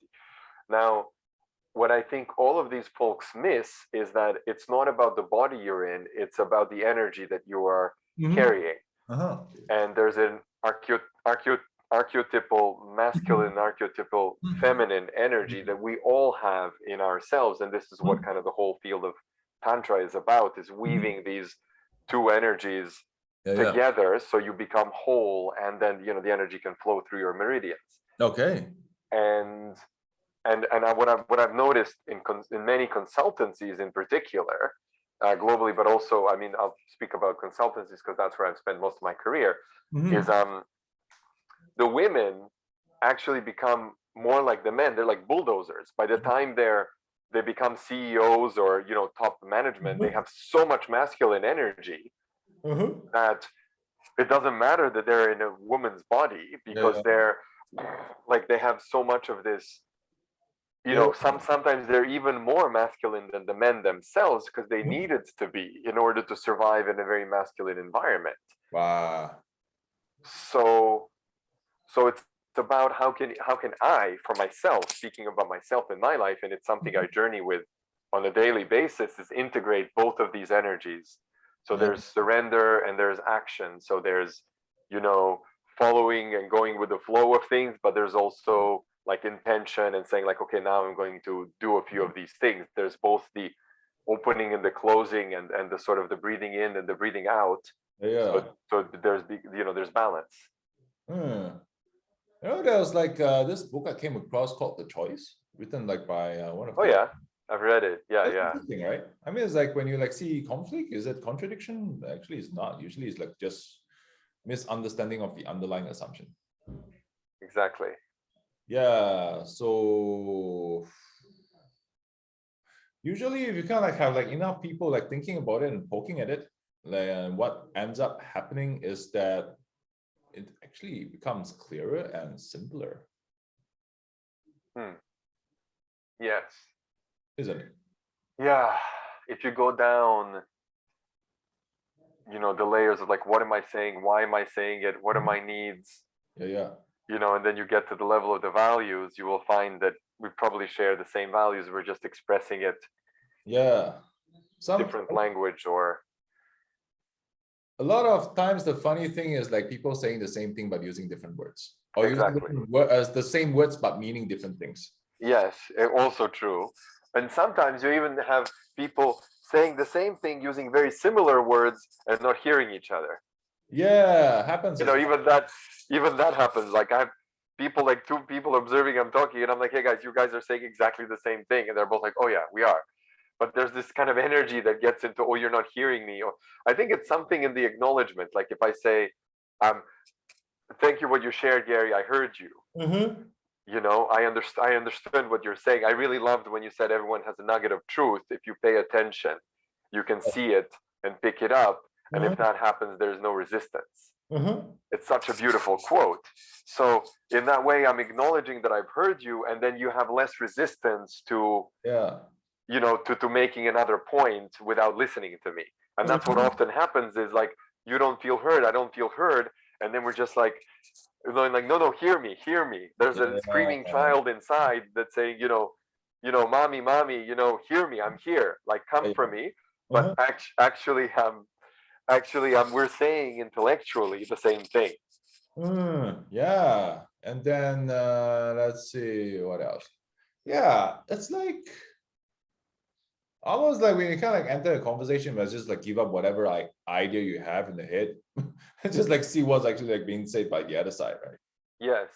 Now, what I think all of these folks miss is that it's not about the body you're in, it's about the energy that you are carrying. And there's an archetypal masculine, archetypal feminine energy that we all have in ourselves. And this is what kind of the whole field of Tantra is about, is weaving these two energies together so you become whole, and then the energy can flow through your meridians. Okay. And what I've noticed in many consultancies in particular, globally, but also, I mean, I'll speak about consultancies because that's where I've spent most of my career, is the women actually become more like the men. They're like bulldozers. By the time they become CEOs or top management, they have so much masculine energy that it doesn't matter that they're in a woman's body, because they're like, they have so much of this, sometimes they're even more masculine than the men themselves, because they needed to be in order to survive in a very masculine environment. Wow. So it's about how can I, for myself, speaking about myself in my life, and it's something I journey with on a daily basis, is integrate both of these energies. So there's surrender and there's action. So there's, following and going with the flow of things, but there's also like intention and saying like, okay, now I'm going to do a few of these things. There's both the opening and the closing, and the sort of the breathing in and the breathing out. So there's there's balance. There was like this book I came across called The Choice, written like by one of I've read it. That's interesting, right? I mean, it's like when you like see conflict, is it contradiction? Actually, it's not. Usually it's like just misunderstanding of the underlying assumption. Exactly. Yeah. So usually if you kind of like have like enough people like thinking about it and poking at it, like what ends up happening is that it actually becomes clearer and simpler. Yes. Isn't it? Yeah. If you go down, the layers of like, what am I saying? Why am I saying it? What are my needs? And then you get to the level of the values, you will find that we probably share the same values. We're just expressing it. Some different language, or a lot of times the funny thing is like people saying the same thing but using different words, or exactly using the same words but meaning different things. Yes, also true. And sometimes you even have people saying the same thing using very similar words and not hearing each other. Happens. Even that happens. Like people, like two people observing I'm talking, and I'm like, hey guys, you guys are saying exactly the same thing, and they're both like, oh yeah, we are. But there's this kind of energy that gets into, oh, you're not hearing me. Or I think it's something in the acknowledgement. Like if I say, thank you what you shared, Gary, I heard you. You know, I understood what you're saying. I really loved when you said everyone has a nugget of truth. If you pay attention, you can see it and pick it up. And if that happens, there's no resistance. It's such a beautiful quote. So in that way, I'm acknowledging that I've heard you, and then you have less resistance to, you know, to making another point without listening to me. And that's what often happens is like, you don't feel heard, I don't feel heard. And then we're just like, no, hear me, hear me. There's a screaming child inside that's saying, you know, mommy, you know, hear me, I'm here, like come for me. But actually, we're saying intellectually the same thing. Yeah. And then let's see what else. Yeah, it's like almost like when you kind of like enter a conversation, but just like give up whatever like idea you have in the head and just like see what's actually like being said by the other side, right? Yes,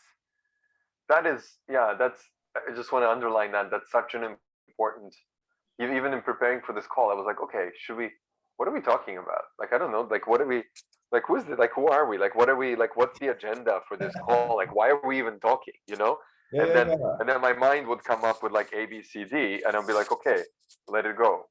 that is, yeah, that's, I just want to underline that. That's such an important, even in preparing for this call, I was like, okay, what are we talking about? Like, I don't know, like, what are we, like, who is it? Like, who are we? Like, what are we, like, what's the agenda for this call? Like, why are we even talking, you know? And then my mind would come up with like A, B, C, D, and I'll be like, okay, let it go.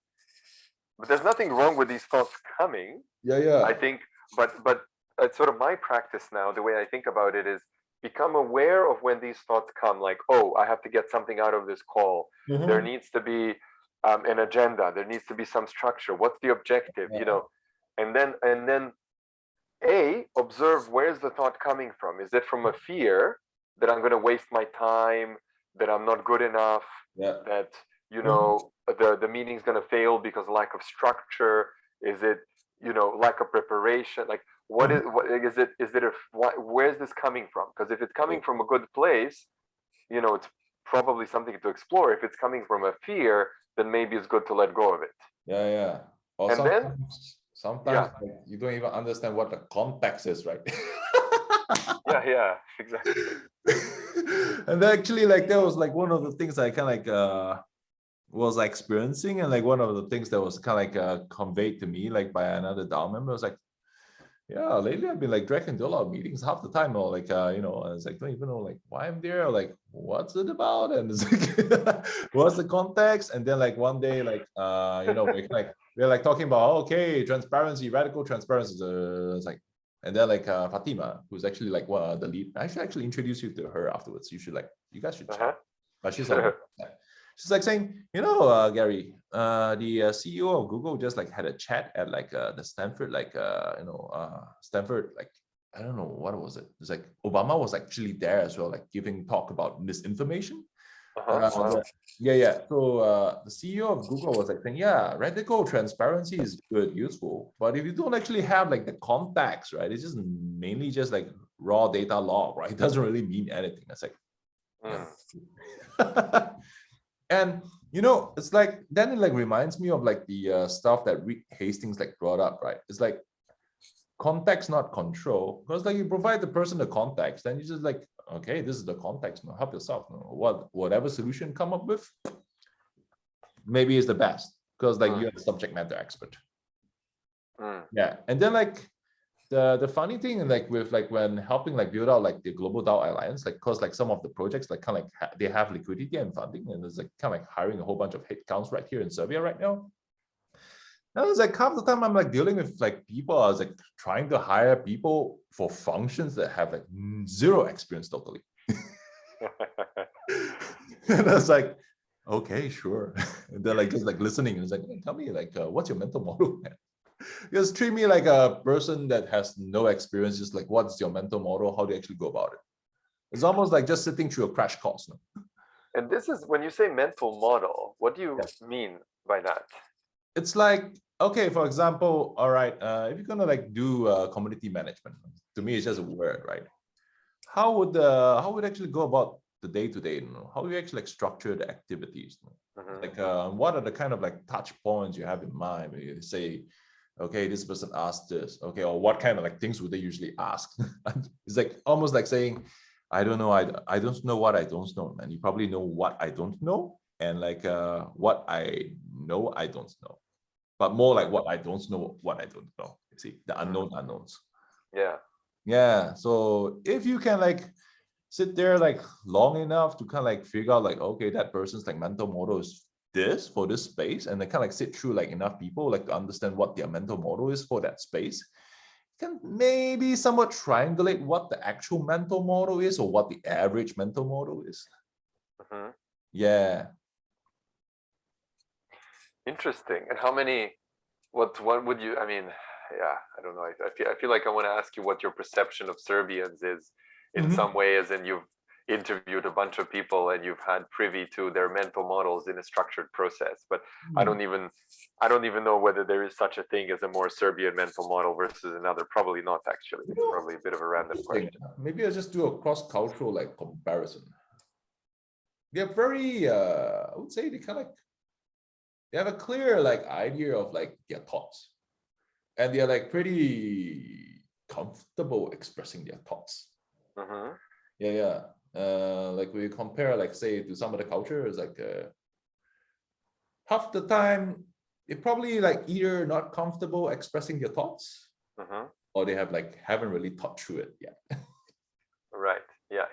But there's nothing wrong with these thoughts coming. I think, but it's sort of my practice now. The way I think about it is become aware of when these thoughts come. Like, oh, I have to get something out of this call. There needs to be an agenda. There needs to be some structure. What's the objective? You know, and then observe, where's the thought coming from? Is it from a fear that I'm going to waste my time, that I'm not good enough, that, you know, the meeting's going to fail because of lack of structure? Is it, you know, lack of preparation? Like, where's this coming from? Because if it's coming from a good place, you know, it's probably something to explore. If it's coming from a fear, then maybe it's good to let go of it. Or and sometimes like, you don't even understand what the context is, right? Exactly. And actually, like, that was like one of the things I kind of like was experiencing, and like one of the things that was kind of like conveyed to me like by another Dow member. Was like, yeah, lately I've been like dragged into a lot of meetings half the time, or like you know, I was like, don't even know like why I'm there, or like what's it about, and it's like what's the context. And then like one day, like you know, we're like talking about, okay, transparency, radical transparency. It's like, and then like Fatima, who's actually like the lead. I should actually introduce you to her afterwards. You guys should chat. But she's on. She's like saying, you know, Gary, the CEO of Google just like had a chat at like the Stanford, like you know, Stanford, like I don't know what was it. It's like Obama was actually there as well, like giving talk about misinformation. So the CEO of Google was like saying, yeah, radical transparency is good, useful, but if you don't actually have like the context, right, it's just mainly just like raw data log, right? It doesn't really mean anything. It's like, and you know, it's like then it like reminds me of like the stuff that Reed Hastings like brought up, right? It's like context, not control, because like you provide the person the context, then you just like, okay, this is the context. Now help yourself. Whatever solution come up with, maybe is the best because like you're the subject matter expert. Yeah, and then like the funny thing, like with like when helping like build out like the global Dow Alliance, like because like some of the projects like kind of like they have liquidity and funding, and it's like kind of like hiring a whole bunch of headcounts right here in Serbia right now. And I was like, half the time I'm like dealing with like people, I was like trying to hire people for functions that have like zero experience totally. And I was like, okay, sure. And they're like just like listening, and it's like, hey, tell me like what's your mental model, man? Just treat me like a person that has no experience. Just like, what's your mental model? How do you actually go about it? It's almost like just sitting through a crash course. No? And this is when you say mental model, what do you mean by that? It's like, okay, for example, all right, if you're gonna like do commodity management, to me it's just a word, right? How would actually go about the day-to-day? You know? How do you actually like structure the activities? You know? Like what are the kind of like touch points you have in mind when you say, okay, this person asked this, okay, or what kind of like things would they usually ask? It's like almost like saying, I don't know. I don't know what I don't know, man. You probably know what I don't know, and like what I know I don't know, but more like what I don't know, what I don't know. You see, the unknown unknowns. Yeah. Yeah. So if you can like sit there like long enough to kind of like figure out like, okay, that person's like mental model is this for this space, and then kind of like sit through like enough people like to understand what their mental model is for that space, can maybe somewhat triangulate what the actual mental model is or what the average mental model is. Yeah. Interesting. And how many, what would you, I mean, yeah, I don't know. I feel like I want to ask you what your perception of Serbians is in some way, as in you've interviewed a bunch of people and you've had privy to their mental models in a structured process, but I don't even know whether there is such a thing as a more Serbian mental model versus another. Probably not, actually. It's probably a bit of a random question. Maybe I'll just do a cross-cultural like comparison. They're very I would say they kind of like, they have a clear like idea of like their thoughts, and they're like pretty comfortable expressing their thoughts. Yeah. Like we compare, like say, to some of the cultures, like half the time they're probably like either not comfortable expressing their thoughts, or they have like haven't really thought through it yet. Right. Yeah.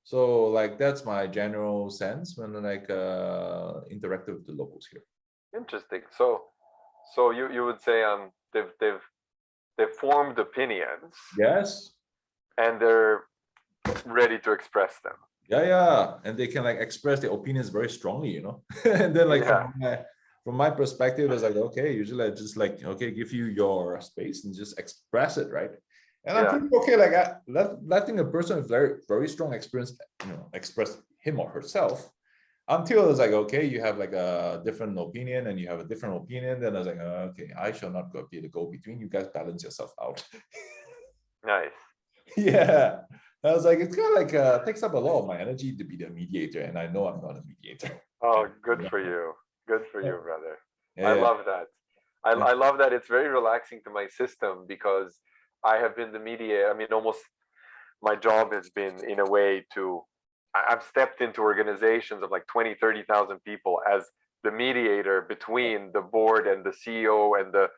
So like that's my general sense when like interacted with the locals here. Interesting. So you would say they've formed opinions. Yes. And they're ready to express them. Yeah, and they can like express their opinions very strongly, you know. And then like from my perspective, it's like, okay, usually I just like, okay, give you your space and just express it, right? And I'm pretty okay, like letting a person with very strong experience, you know, express him or herself, until it's like, okay, you have like a different opinion and you have a different opinion. Then I was like, okay, I shall not be the go between. You guys balance yourself out. Nice. Yeah. I was like, it's kind of like takes up a lot of my energy to be the mediator, and I know I'm not a mediator. Oh, good for you. Good for you, brother. Yeah, I love that. I love that. It's very relaxing to my system because I have been the mediator. I mean, almost my job has been in a way to, I've stepped into organizations of like 20, 30,000 people as the mediator between the board and the CEO and the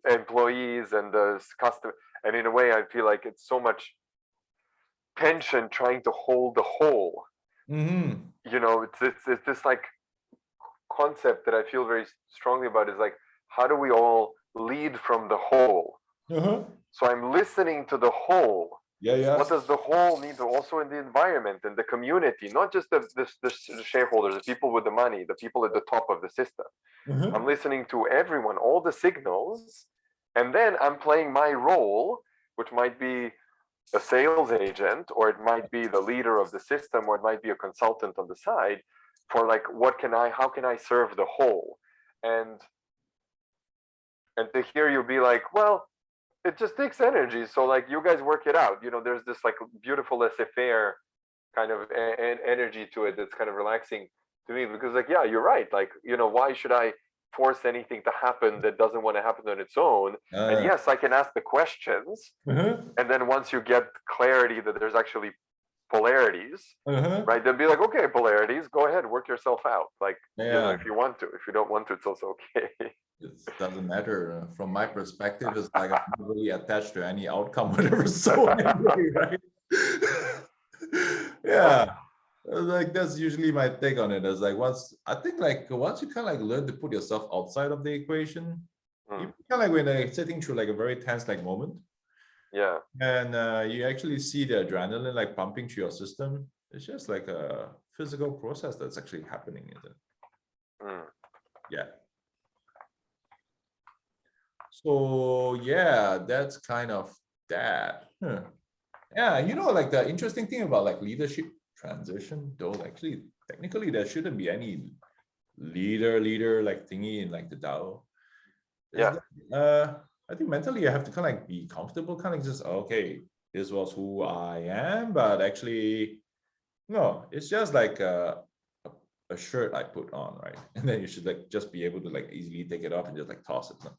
employees and the customer. And in a way, I feel like it's so much tension trying to hold the whole. You know, it's this like concept that I feel very strongly about, is like, how do we all lead from the whole? So I'm listening to the whole. What does the whole need to also in the environment and the community, not just the shareholders, the people with the money, the people at the top of the system. I'm listening to everyone, all the signals, and then I'm playing my role, which might be a sales agent, or it might be the leader of the system, or it might be a consultant on the side, for like, how can I serve the whole? And to hear you be like, well, it just takes energy, so like you guys work it out. You know, there's this like beautiful laissez-faire kind of energy to it that's kind of relaxing to me, because like, yeah, you're right. Like, you know, why should I force anything to happen that doesn't want to happen on its own? And yes, I can ask the questions, and then once you get clarity that there's actually polarities, right, then be like, okay, polarities, go ahead, work yourself out. Like, you know, if you want to. If you don't want to, it's also okay. It doesn't matter. From my perspective, it's like I'm not really attached to any outcome, whatever. So anyway, right? Yeah. Like that's usually my take on it. Is like once you kind of like learn to put yourself outside of the equation, you kind of like when they're sitting through like a very tense like moment. Yeah. And you actually see the adrenaline like pumping through your system. It's just like a physical process that's actually happening, isn't it? Yeah. So yeah, that's kind of that. Yeah, you know, like the interesting thing about like leadership transition, though, actually technically there shouldn't be any leader like thingy in like the Dao. Yeah. I think mentally you have to kind of like be comfortable, kind of just, okay, this was who I am, but actually no, it's just like a shirt I put on, right? And then you should like just be able to like easily take it off and just like toss it. No?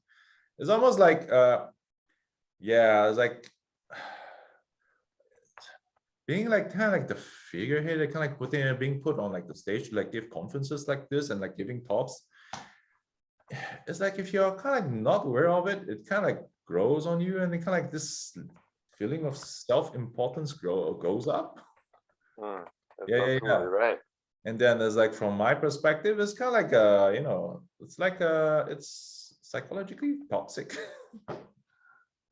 It's almost like yeah, it's like being like kind of like the figurehead, like kind of like being put on like the stage to like give conferences like this and like giving talks. It's like if you're kind of like not aware of it, it kind of like grows on you, and it kind of like this feeling of self-importance goes up. That's Yeah, absolutely right. And then there's like from my perspective, it's kind of like you know, it's like it's psychologically toxic.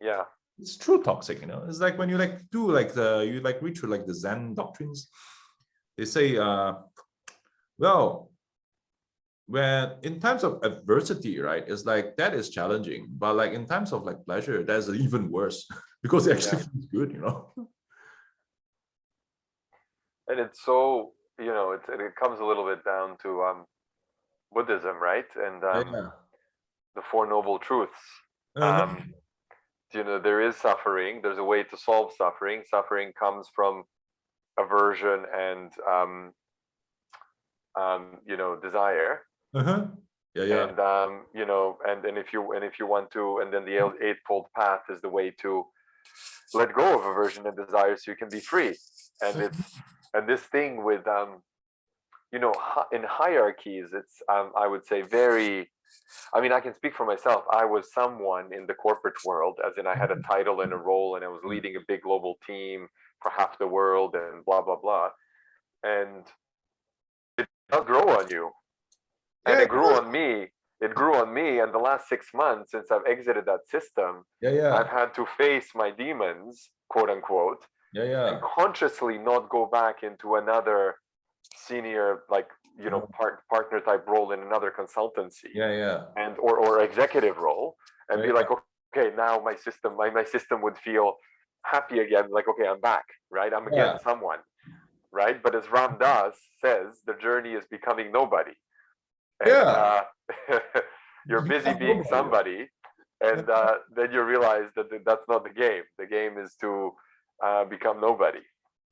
Yeah. It's true toxic, you know. It's like when you like do like you like read through like the Zen doctrines, they say well, when in times of adversity, right, it's like that is challenging, but like in times of like pleasure, that's even worse because it actually feels good, you know. And it's so, you know, it comes a little bit down to Buddhism, right? And Yeah. the Four Noble Truths. Uh-huh. You know, there is suffering. There's a way to solve suffering. Suffering comes from aversion and you know, desire. Uh-huh. Yeah. And you know, and if you want to, and then the Eightfold Path is the way to let go of aversion and desire, so you can be free. And this thing with you know, in hierarchies, it's I would say very. I mean, I can speak for myself. I was someone in the corporate world, as in I had a title and a role, and I was leading a big global team for half the world, and blah blah blah. And it does grow on you, and Yeah. it grew on me. It grew on me, and the last 6 months since I've exited that system, Yeah. I've had to face my demons, quote unquote, and consciously not go back into another senior, like, you know, partner type role in another consultancy, and or executive role, and be like, okay, now my system would feel happy again, like, okay, I'm back, right? I'm again someone, right? But as Ram Dass says, the journey is becoming nobody, and you're busy being somebody, and then you realize that that's not the game. The game is to become nobody.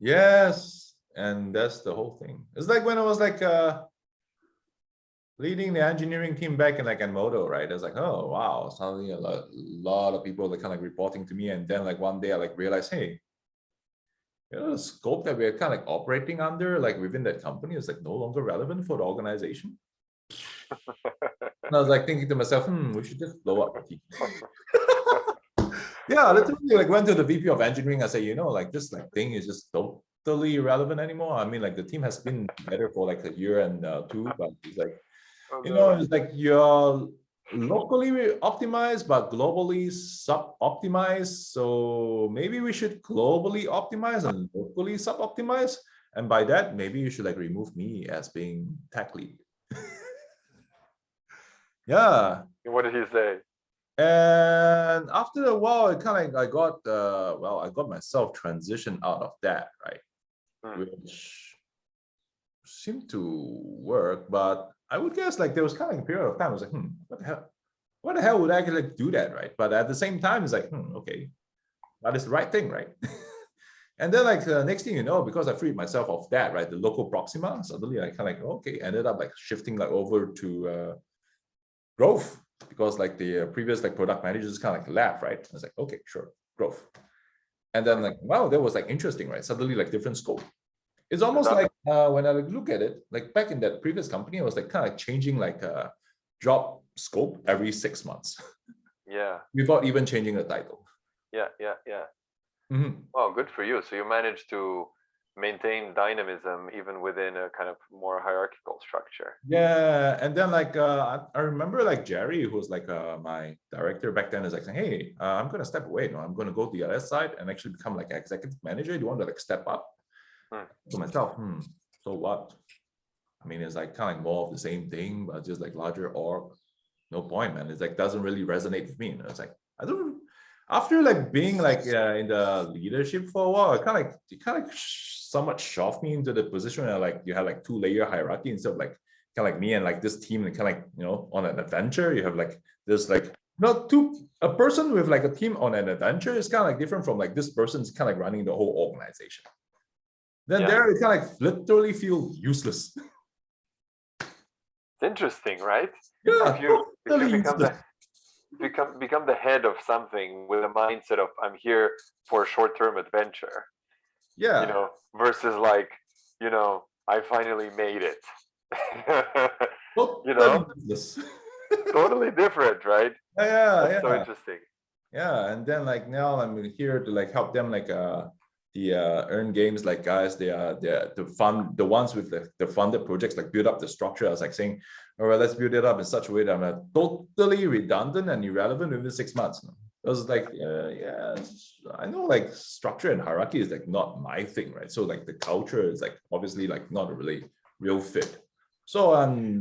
Yes, and that's the whole thing. It's like when I was like leading the engineering team back in like Enmodo, right? It's like, oh wow, suddenly a lot of people that kind of like reporting to me, and then like one day I like realized, hey, you know, the scope that we're kind of like operating under, like within that company, is like no longer relevant for the organization. And I was like thinking to myself, we should just blow up the team. Yeah, literally like went to the VP of engineering. I said, you know, like this like thing is just totally irrelevant anymore. I mean, like the team has been together for like a year and two, but it's like, you know, it's like you're locally optimized, but globally sub-optimized. So maybe we should globally optimize and locally sub-optimize. And by that, maybe you should like remove me as being tech lead. Yeah. What did he say? And after a while, it kind of like I got I got myself transitioned out of that, right? Which seemed to work, but I would guess like there was kind of a period of time I was like, what the hell would I actually like do that, right? But at the same time, it's like, okay, that is the right thing, right? And then like next thing you know, because I freed myself of that, right, the local Proxima, suddenly I kind of like, okay, ended up like shifting like over to growth, because like the previous like product managers kind of like left, right? I was like, okay, sure, growth. And then like, wow, that was like interesting, right? Suddenly like different scope. It's almost like when I look at it, like back in that previous company, I was like kind of like changing like job scope every 6 months. Yeah. Without even changing the title. Yeah. Well, good for you. So you managed to maintain dynamism even within a kind of more hierarchical structure. Yeah, and then like I remember like Jerry, who was like my director back then, is like saying, hey, I'm gonna step away. No, I'm gonna go to the other side and actually become like executive manager. Do you want to like step up? To myself, so what? I mean, it's like kind of like more of the same thing, but just like larger org. No point, man. It's like doesn't really resonate with me. It's like I don't. After like being like in the leadership for a while, it kind of somewhat shoved me into the position where like you have like 2-layer hierarchy instead of like kind of like me and like this team, and kind of like, you know, on an adventure you have like this like a person with like a team on an adventure is kind of like different from like this person's kind of like running the whole organization. Then there it kind of like literally feel useless. It's interesting, right? Yeah, if you become the head of something with a mindset of I'm here for a short-term adventure, Yeah. Versus like, I finally made it. Totally useless. Totally different, right? Yeah, That's so interesting. Yeah, and then like now I'm here to like help them like the earn games like guys the fund the ones with the funded projects like build up the structure. I was like saying, all right, let's build it up in such a way that I'm totally redundant and irrelevant within 6 months. I was like, yeah, I know like structure and hierarchy is like not my thing, right? So like the culture is like obviously like not a really real fit. So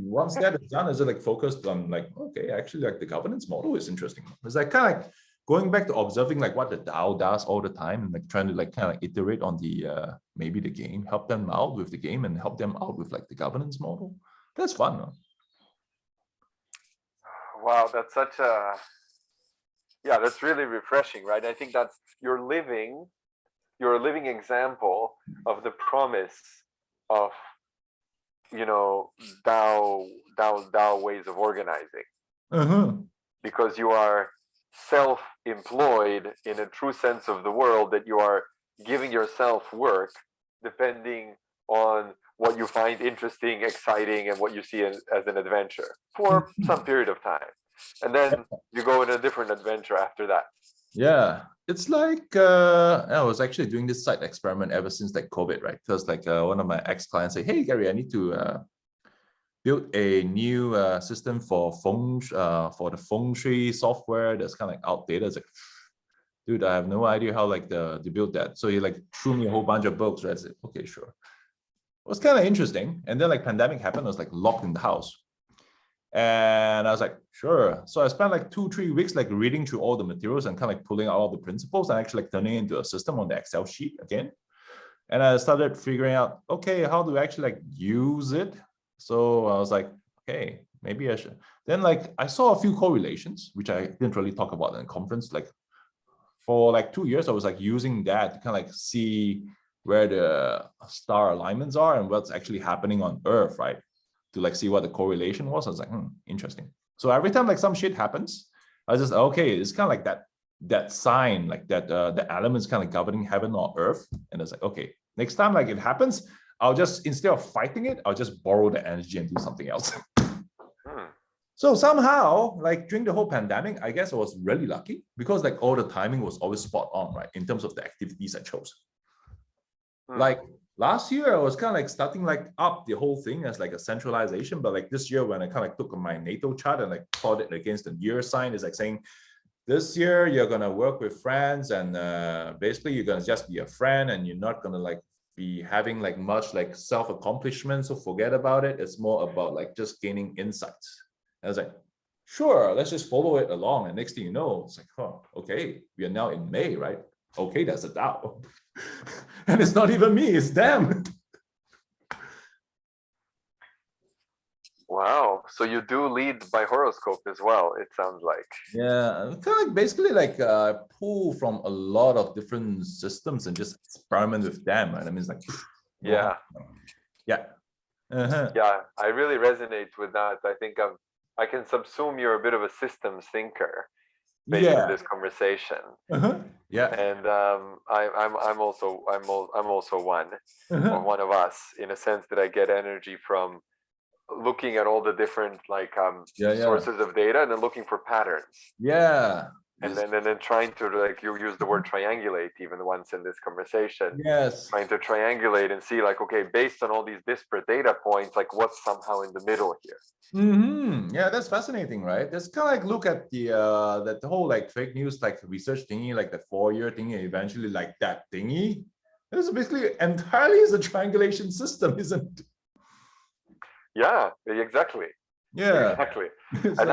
once that is done, is it like focused on like, okay, actually like the governance model is interesting. It's like kind of like going back to observing like what the DAO does all the time and like trying to like kind of like iterate on the maybe the game, help them out with the game and help them out with like the governance model. That's fun. Huh? Wow, that's such a that's really refreshing, right? I think that's you're a living example of the promise of DAO ways of organizing. Because you are self-employed in a true sense of the world, that you are giving yourself work depending on what you find interesting, exciting, and what you see as an adventure for some period of time. And then you go in a different adventure after that. Yeah, it's like I was actually doing this side experiment ever since like COVID, right? Because like one of my ex-clients say, hey Gary, I need to build a new system for the feng shui software that's kind of like outdated. It's like, dude, I have no idea how like to build that. So he like threw me a whole bunch of books, right? I said, okay, sure. It was kind of interesting. And then like pandemic happened, I was like locked in the house. And I was like, sure. So I spent like 2-3 weeks like reading through all the materials and kind of like pulling out all the principles and actually like turning it into a system on the Excel sheet again. And I started figuring out, okay, how do I actually like use it? So I was like, okay, maybe I should. Then like I saw a few correlations, which I didn't really talk about in the conference. Like for like 2 years, I was like using that to kind of like see where the star alignments are and what's actually happening on Earth, right? To like see what the correlation was. I was like, interesting. So every time like some shit happens, I was just, okay, it's kind of like that sign, like that the elements kind of governing heaven or earth. And it's like, okay, next time like it happens, I'll just, instead of fighting it, I'll just borrow the energy and do something else. So somehow, like during the whole pandemic, I guess I was really lucky because like all the timing was always spot on, right? In terms of the activities I chose. Like last year, I was kind of like starting like up the whole thing as like a centralization. But like this year, when I kind of like took my natal chart and like plotted it against the year sign, is like saying, this year you're gonna work with friends and basically you're gonna just be a friend and you're not gonna like be having like much like self-accomplishment. So forget about it. It's more about like just gaining insights. And I was like, sure, let's just follow it along. And next thing you know, it's like, oh, okay, we are now in May, right? Okay, that's a DAO. And it's not even me, it's them. Wow. So you do lead by horoscope as well, it sounds like. Yeah, kind of like basically like pull from a lot of different systems and just experiment with them. Right? I mean, it's like, yeah. Yeah. Yeah, I really resonate with that. I think I can subsume you're a bit of a systems thinker based on this conversation. Yeah. And I'm also one or one of us, in a sense that I get energy from looking at all the different like sources of data and then looking for patterns. Yeah. And then trying to, like, you use the word triangulate even once in this conversation. Yes. Trying to triangulate and see like, okay, based on all these disparate data points, like what's somehow in the middle here. Yeah, that's fascinating, right? Just kind of like look at the that whole like fake news like research thingy, like the 4-year thingy, and eventually like that thingy. It's basically entirely is a triangulation system, isn't it? Yeah, exactly. Yeah, exactly. And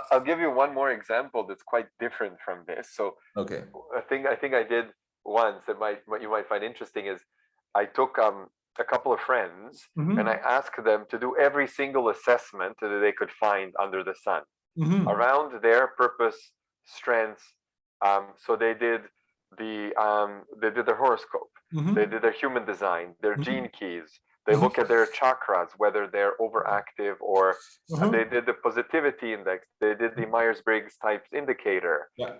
I'll give you one more example that's quite different from this. So okay, I think I did once that what you might find interesting is I took a couple of friends and I asked them to do every single assessment that they could find under the sun around their purpose, strengths. So they did their horoscope, they did their human design, their gene keys. They look at their chakras, whether they're overactive or they did the positivity index. They did the Myers-Briggs types indicator. Yeah.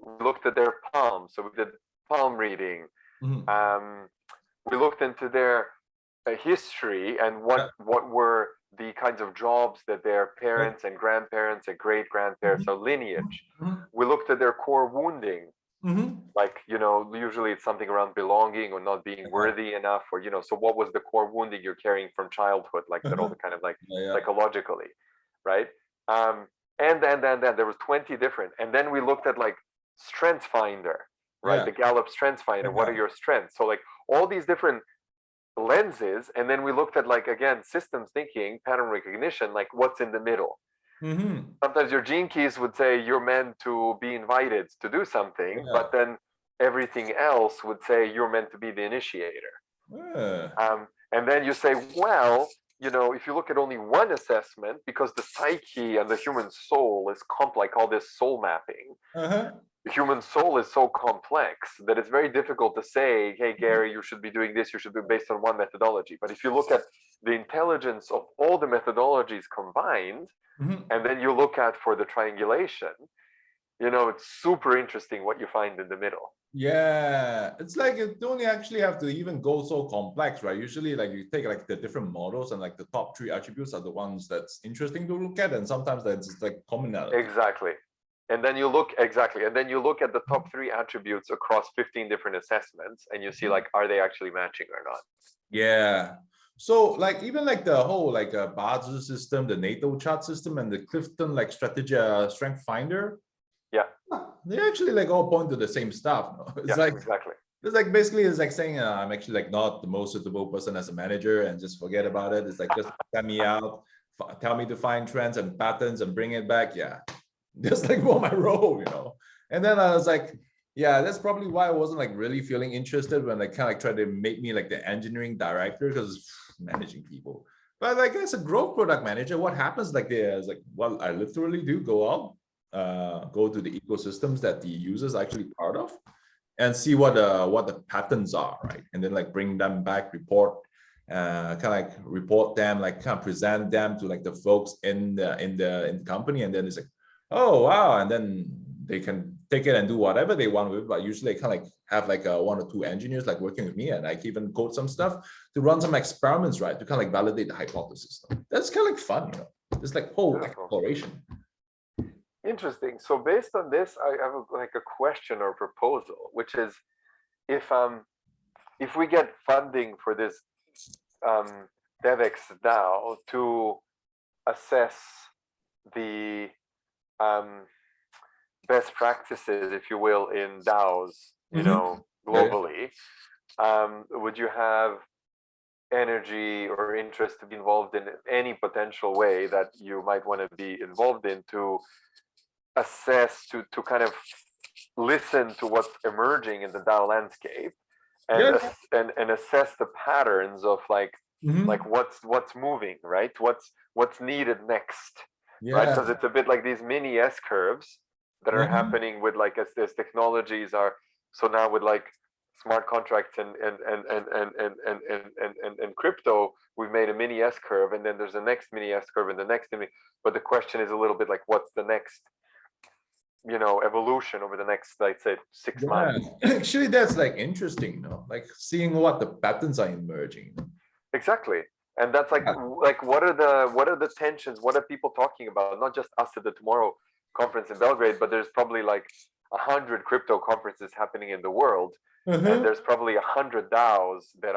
We looked at their palms, so we did palm reading. We looked into their history and what were the kinds of jobs that their parents and grandparents and great grandparents or lineage. We looked at their core wounding. Like, you know, usually it's something around belonging or not being worthy enough, or, you know, so what was the core wounding you're carrying from childhood, like that, all the kind of like psychologically, right? And then there was 20 different, and then we looked at like Strengths Finder, right? The Gallup Strengths Finder. What are your strengths? So like all these different lenses, and then we looked at, like, again, systems thinking, pattern recognition, like what's in the middle. Sometimes your gene keys would say you're meant to be invited to do something, but then everything else would say you're meant to be the initiator. And then you say, well, you know, if you look at only one assessment, because the psyche and the human soul is like all this soul mapping, the human soul is so complex that it's very difficult to say, hey, Gary, you should be doing this, you should be based on one methodology. But if you look at the intelligence of all the methodologies combined, and then you look at for the triangulation, you know, it's super interesting what you find in the middle. Yeah, it's like you don't actually have to even go so complex, right? Usually, like, you take like the different models, and like the top 3 attributes are the ones that's interesting to look at, and sometimes that's like commonality. Exactly. And then you look at the top 3 attributes across 15 different assessments, and you see, like, are they actually matching or not? Yeah. So like even like the whole like Basel system, the NATO chart system, and the Clifton like strategy strength finder, they actually like all point to the same stuff. No? It's like exactly. It's like basically it's like saying I'm actually like not the most suitable person as a manager, and just forget about it. It's like just send me out, tell me to find trends and patterns and bring it back. Yeah, just like for my role, you know. And then I was like, yeah, that's probably why I wasn't like really feeling interested when they kind of like tried to make me like the engineering director, because managing people. But like as a growth product manager, what happens like there is like, well, I literally do go out, go to the ecosystems that the users are actually part of, and see what the patterns are, right? And then like bring them back, report, kind of like report them, like kind of present them to like the folks in the company, and then it's like, oh wow, and then they can take it and do whatever they want with it. But usually they kind of like have like 1 or 2 engineers like working with me, and I even code some stuff to run some experiments, right, to kind of like validate the hypothesis. That's kind of like fun, you know. It's like whole exploration. Interesting. So based on this, I have a question or proposal, which is, if we get funding for this DevX DAO to assess the best practices, if you will, in DAOs, you know, globally, would you have energy or interest to be involved in any potential way that you might want to be involved in to assess, to kind of listen to what's emerging in the DAO landscape, and and assess the patterns of like what's moving, right? What's needed next, right? Because it's a bit like these mini S curves that are happening with, like, as technologies are. So now with like smart contracts and crypto, we've made a mini S curve, and then there's a next mini S curve and the next mini. But the question is a little bit like, what's the next, you know, evolution over the next, let's say, 6 months? Actually, that's like interesting, you know, like seeing what the patterns are emerging. Exactly. And that's like what are the tensions? What are people talking about? Not just us at the Tomorrow conference in Belgrade, but there's probably like 100 crypto conferences happening in the world, and there's probably 100 DAOs that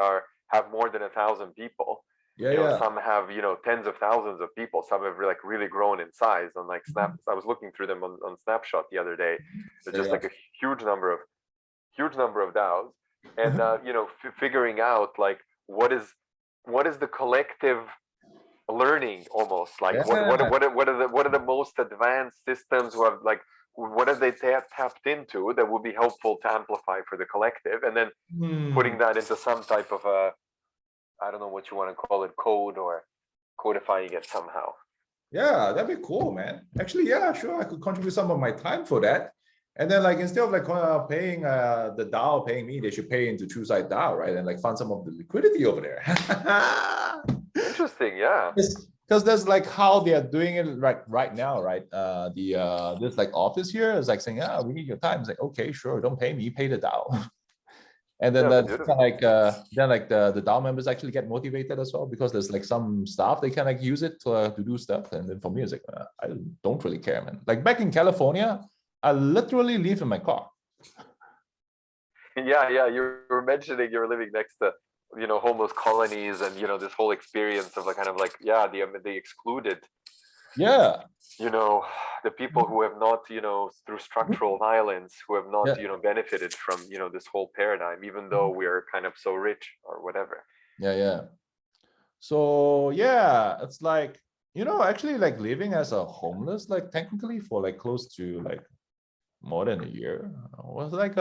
have more than 1,000 people. Some have, you know, tens of thousands of people. Some have like really grown in size. On like I was looking through them on Snapshot the other day. It's just like a huge number of DAOs, and you know, figuring out like what is the collective learning, almost like what are the most advanced systems who have like, what have they tapped into that would be helpful to amplify for the collective, and then putting that into some type of a, I don't know what you want to call it, code, or codifying it somehow. Yeah, that'd be cool, man. Actually, yeah, sure, I could contribute some of my time for that. And then like instead of like paying the DAO paying me, they should pay into True Side DAO, right? And like fund some of the liquidity over there. Interesting, yeah. Because that's like how they are doing it right now, right? This like office here is like saying, we need your time. It's like, okay, sure, don't pay me, pay the DAO. And then Yeah, that's kind of like then like the DAO members actually get motivated as well, because there's like some staff they can like use it to do stuff. And then for me, it's like I don't really care, man. Like back in California, I literally live in my car. Yeah, yeah. You were mentioning you were living next to, homeless colonies, and this whole experience of like kind of like, yeah, the excluded, Yeah. the people who have not, through structural violence, who have not, Yeah. benefited from, this whole paradigm, even though we're kind of so rich or whatever. Yeah, yeah. So yeah, it's like, actually like living as a homeless, like technically for like close to like more than a year, was like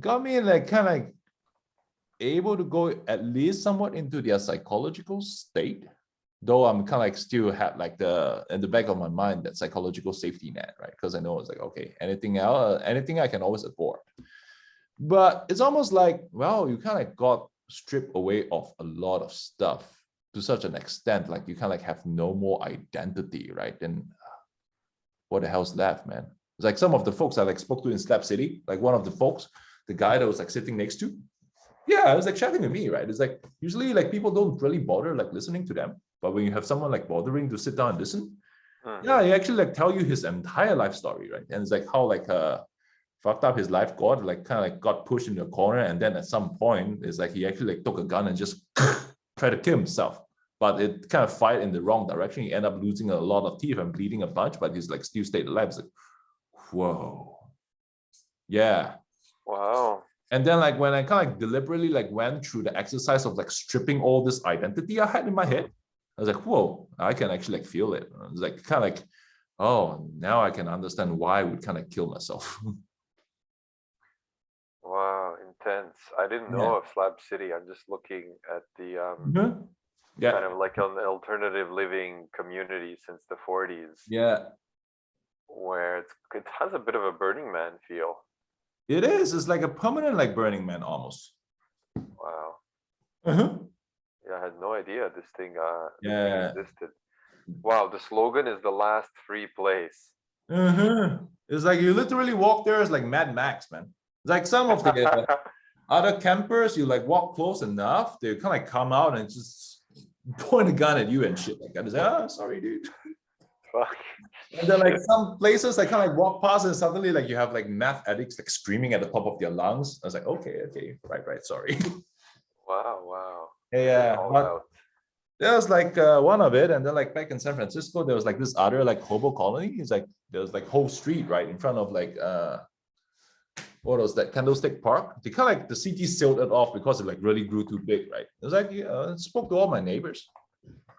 got me like kind of like able to go at least somewhat into their psychological state, though I'm kind of like still had like in the back of my mind that psychological safety net, right? Because I know it's like, okay, anything else, anything I can always afford. But it's almost like, well, you kind of got stripped away of a lot of stuff to such an extent, like you kind of like have no more identity, right? And what the hell's left, man? It's like some of the folks I like spoke to in Slab City, like one of the folks, the guy that was like sitting next to, yeah, it was like chatting with me, right? It's like usually like people don't really bother like listening to them, but when you have someone like bothering to sit down and listen, yeah, he actually like tell you his entire life story, right? And it's like how like fucked up his life got, like kind of like got pushed into a corner, and then at some point it's like he actually like took a gun and just tried to kill himself, but it kind of fired in the wrong direction. He ended up losing a lot of teeth and bleeding a bunch, but he's like still stayed alive. It's like, whoa, yeah. Wow. And then like when I kind of like deliberately like went through the exercise of like stripping all this identity I had in my head, I was like, whoa, I can actually like feel it. It's like kind of like, oh, now I can understand why I would kind of kill myself. Wow, intense. I didn't know of Slab City. I'm just looking at the Yeah. kind of like an alternative living community since the 40s. Yeah. Where it has a bit of a Burning Man feel. It is. It's like a permanent like Burning Man almost. Wow. Uh-huh. Yeah, I had no idea this thing existed. Wow, the slogan is the last free place. Uh-huh. It's like you literally walk there as like Mad Max, man. It's like some of the other campers, you like walk close enough, they kind of like come out and just point a gun at you and shit like that. It's like, oh, sorry, dude. Fuck. And then like some places I kind of like walk past and suddenly like you have like meth addicts like screaming at the top of their lungs. I was like, okay, right, sorry. Wow. Yeah, but there was like one of it, and then like back in San Francisco, there was like this other like hobo colony. It's like there was like whole street right in front of like what was that, Candlestick Park. They kind of like the city sealed it off because it like really grew too big, right? It was like I spoke to all my neighbors.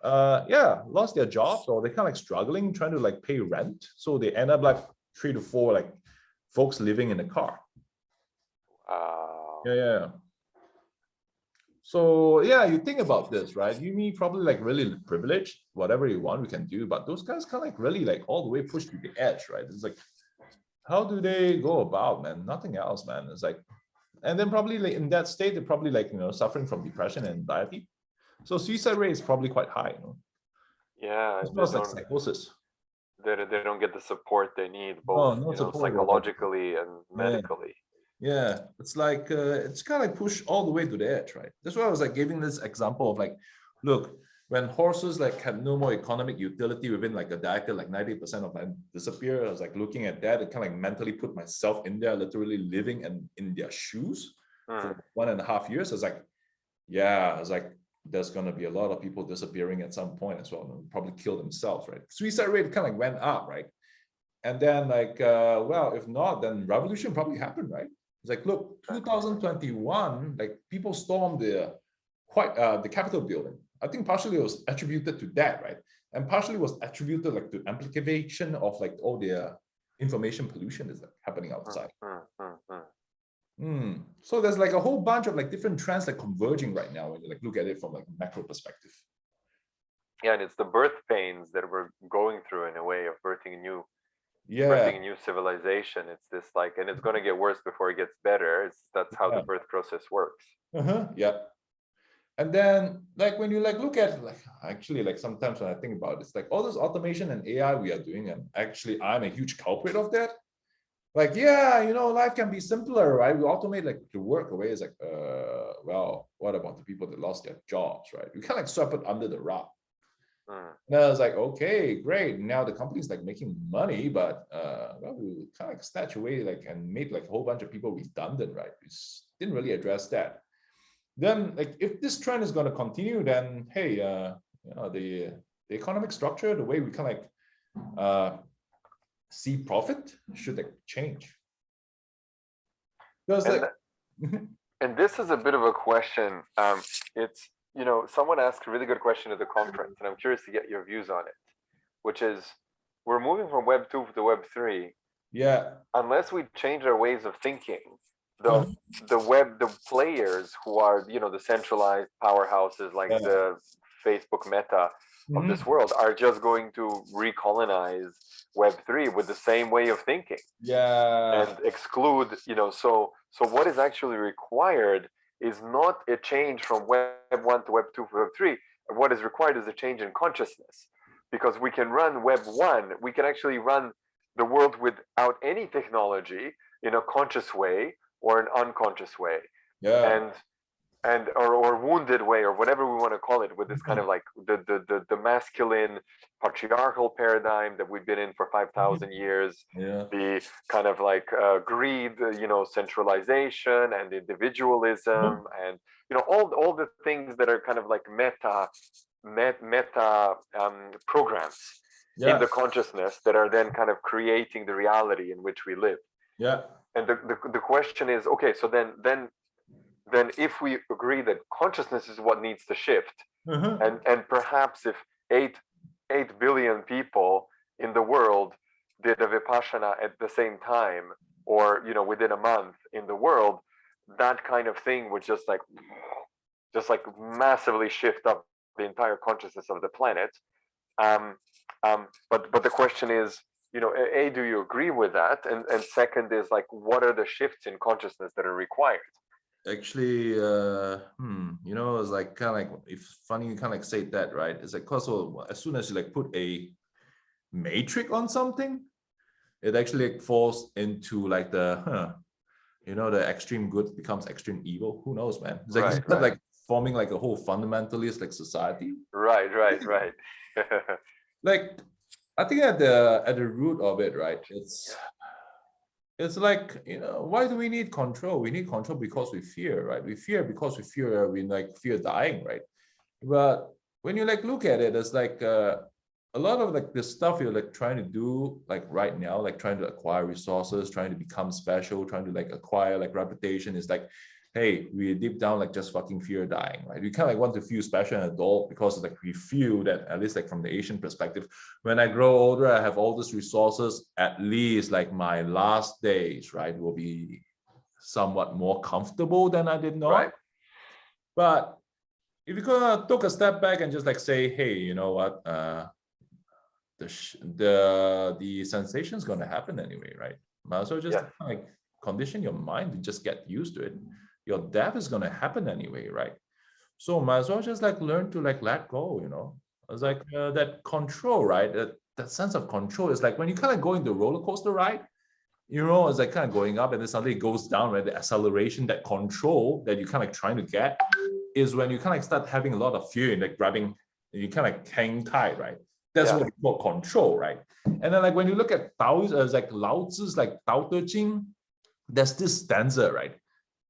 Lost their jobs, or they kind of like struggling trying to like pay rent, so they end up like 3 to 4 like folks living in the car. Yeah. So yeah, you think about this, right? You mean probably like really privileged, whatever you want we can do, but those guys kind of like really like all the way pushed to the edge, right? It's like, how do they go about, man? Nothing else, man. It's like, and then probably like in that state they're probably like suffering from depression and anxiety. So suicide rate is probably quite high, Yeah, as well as like psychosis. They don't get the support they need, both psychologically and medically. Yeah, it's like it's kind of like push all the way to the edge, right? That's why I was like giving this example of like, look, when horses like had no more economic utility within like a decade, like 90% of them disappear. I was like looking at that, it kind of like mentally put myself in there, literally living in their shoes for 1.5 years. I was like, yeah, I was like, there's going to be a lot of people disappearing at some point as well, and probably kill themselves, right? Suicide rate kind of like went up, right? And then like, well, if not, then revolution probably happened, right? It's like, look, 2021, like people stormed the Capitol building. I think partially it was attributed to that, right? And partially was attributed like to amplification of like all the information pollution is like happening outside. So there's like a whole bunch of like different trends like converging right now when you like look at it from like a macro perspective. Yeah, and it's the birth pains that we're going through in a way of birthing a new civilization. It's this like, and it's going to get worse before it gets better. That's how the birth process works. Yeah. And then like when you like look at like actually like sometimes when I think about it, it's like all this automation and AI we are doing, and actually I'm a huge culprit of that. Like, yeah, life can be simpler, right? We automate like the work away. It's like, well, what about the people that lost their jobs, right? We can't like sweep it under the rug. And I was like, okay, great. Now the company's like making money, but well, we kind of like snatch away like and made like a whole bunch of people redundant, right? We didn't really address that. Then like if this trend is going to continue, then hey, the economic structure, the way we kind of like see profit should like change. Because like, and this is a bit of a question. It's someone asked a really good question at the conference, and I'm curious to get your views on it, which is we're moving from Web 2 to Web 3. Yeah. Unless we change our ways of thinking, the players who are the centralized powerhouses like the Facebook Meta of this world are just going to recolonize Web3 with the same way of thinking. Yeah. And exclude, so what is actually required is not a change from Web 1 to Web 2 to Web 3. What is required is a change in consciousness, because we can run Web 1, we can actually run the world without any technology in a conscious way or an unconscious way. Yeah. Or wounded way, or whatever we want to call it, with this kind of like the masculine patriarchal paradigm that we've been in for 5,000 years. The kind of like greed, centralization and individualism, and all the things that are kind of like meta programs in the consciousness that are then kind of creating the reality in which we live. And the question is, okay, so then if we agree that consciousness is what needs to shift, and perhaps if 8 billion people in the world did a Vipassana at the same time, or within a month in the world, that kind of thing would just like massively shift up the entire consciousness of the planet. But the question is, A, do you agree with that? And second is like, what are the shifts in consciousness that are required? Actually, it's like kind of like, if funny you kind of like say that, right? It's like, also as soon as you like put a matrix on something, it actually like falls into like the the extreme good becomes extreme evil. Who knows, man? It's like like forming like a whole fundamentalist like society. Right. Like, I think at the root of it, right? It's like, why do we need control? We need control because we fear, right? We fear because we like fear dying, right? But when you like look at it, it's like a lot of like the stuff you're like trying to do like right now, like trying to acquire resources, trying to become special, trying to like acquire like reputation, is like, hey, we deep down like just fucking fear dying, right? We kind of like want to feel special and adult because like we feel that, at least like from the Asian perspective, when I grow older, I have all these resources, at least like my last days, right, will be somewhat more comfortable than I did not. Right. But if you could took a step back and just like say, hey, you know what, the sensation is going to happen anyway, right? Might as well just like condition your mind to just get used to it. Your death is going to happen anyway, right? So might as well just like learn to like let go, It's like that control, right? That sense of control is like when you kind of go into a roller coaster ride, it's like kind of going up and then suddenly it goes down, right? The acceleration, that control that you kind of trying to get is when you kind of start having a lot of fear and like grabbing, and you kind of hang tight, right? That's what we call control, right? And then like when you look at Tao's, like Lao Tzu's like Tao Te Ching, there's this stanza, right?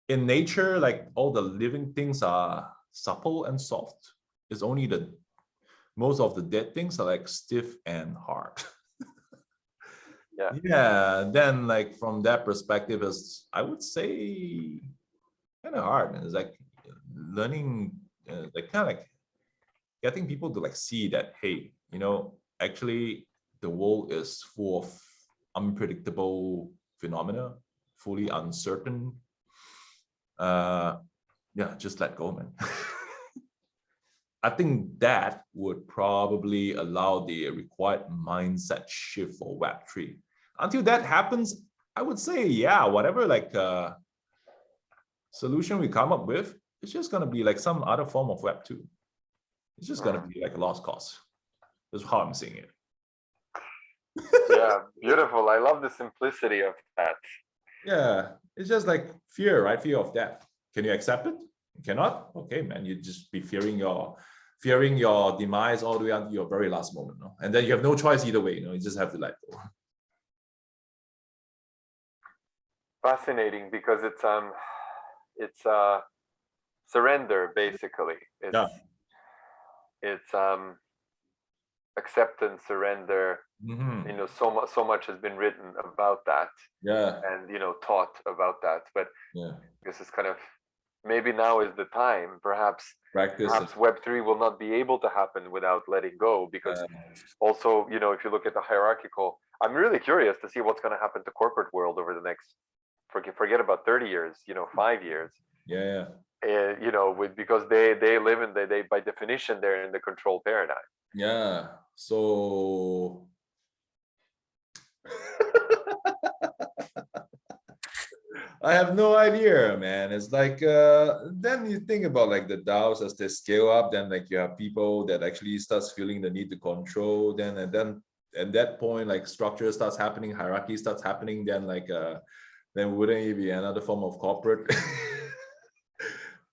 In nature, like all the living things are supple and soft. It's only most of the dead things are like stiff and hard. Then like from that perspective, is I would say kind of hard. And it's like learning, like kind of like getting people to like see that, hey, actually the world is full of unpredictable phenomena, fully uncertain. Just let go, man. I think that would probably allow the required mindset shift for Web3. Until that happens, I would say, whatever like solution we come up with, it's just going to be like some other form of Web2. It's just going to be like a lost cause. That's how I'm seeing it. Yeah, beautiful. I love the simplicity of that. Yeah, it's just like fear, right? Fear of death. Can you accept it? You cannot? Okay, man, you just be fearing your demise all the way until your very last moment, no? And then you have no choice either way, you just have to let go. Fascinating, because it's surrender, basically. Yeah. It's acceptance, surrender. Mm-hmm. So much has been written about that. Yeah. And taught about that. But Yeah. this is kind of, maybe now is the time. Perhaps Practice. Web3 will not be able to happen without letting go, because also, if you look at the hierarchical, I'm really curious to see what's going to happen to corporate world over the next, forget about 30 years, 5 years. Yeah. Because they live in they by definition, they're in the control paradigm. Yeah. So I have no idea, man. It's like then you think about like the DAOs as they scale up, then like you have people that actually starts feeling the need to control. Then at that point, like structure starts happening, hierarchy starts happening. Then like then wouldn't it be another form of corporate?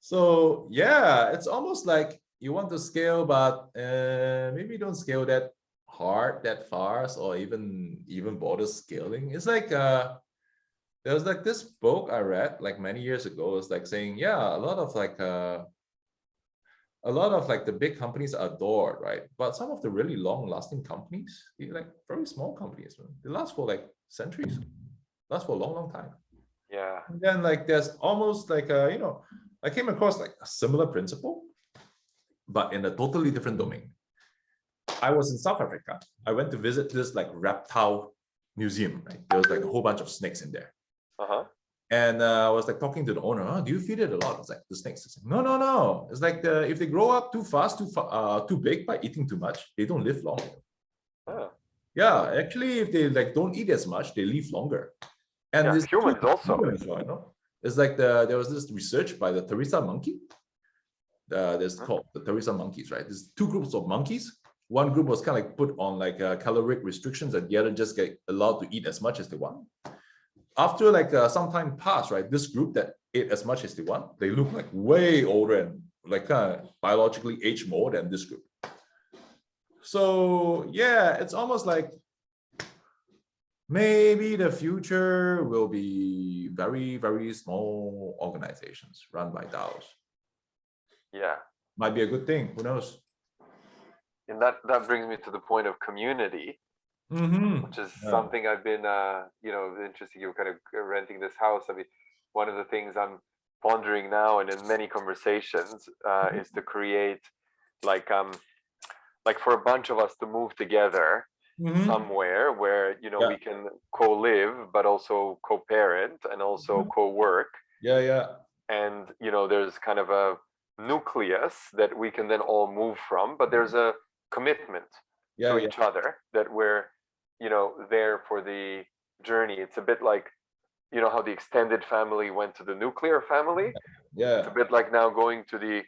So yeah, it's almost like you want to scale, but maybe don't scale that hard, that fast, or even bother scaling. It's like there was like this book I read like many years ago. It's like saying, yeah, a lot of like the big companies are adored, right? But some of the really long-lasting companies, like very small companies, they last for like centuries, last for a long, long time. Yeah. And then like there's almost like I came across like a similar principle, but in a totally different domain. I was in South Africa. I went to visit this like reptile museum, right? There was like a whole bunch of snakes in there. And I was like talking to the owner, do you feed it a lot? It's like the snakes. It's like, no. It's like if they grow up too fast, too big by eating too much, they don't live long. Yeah, actually, if they like don't eat as much, they live longer. And this humans also. It's like there was this research by the Teresa monkey. There's called the Teresa monkeys, right? There's two groups of monkeys. One group was kind of like put on like caloric restrictions, and the other just get allowed to eat as much as they want. After like some time passed, right? This group that ate as much as they want, they look like way older and like kind of biologically aged more than this group. So yeah, it's almost like maybe the future will be very, very small organizations run by DAOs. Yeah. Might be a good thing. Who knows? And that brings me to the point of community, which is something I've been, interesting. You were kind of renting this house. I mean, one of the things I'm pondering now and in many conversations is to create like for a bunch of us to move together somewhere where we can co-live, but also co-parent and also co-work. And there's kind of a nucleus that we can then all move from, but there's a commitment to each other, that we're there for the journey. It's a bit like how the extended family went to the nuclear family. It's a bit like now going to the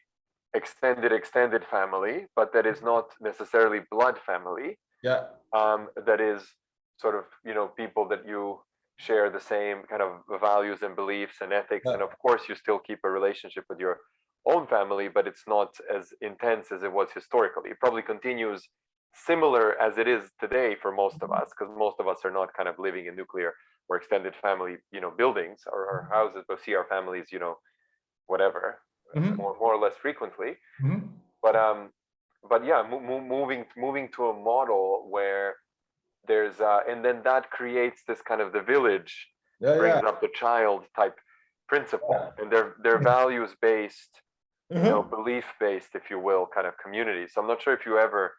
extended family, but that is not necessarily blood family. That is sort of people that you share the same kind of values and beliefs and ethics, and of course you still keep a relationship with your own family, but it's not as intense as it was historically. It probably continues similar as it is today for most of us, because most of us are not kind of living in nuclear or extended family buildings or houses, but see our families whatever more or less frequently. But yeah, moving to a model where there's and then that creates this kind of the village brings up the child type principle, and they're values based, belief based, if you will, kind of community. So I'm not sure if you ever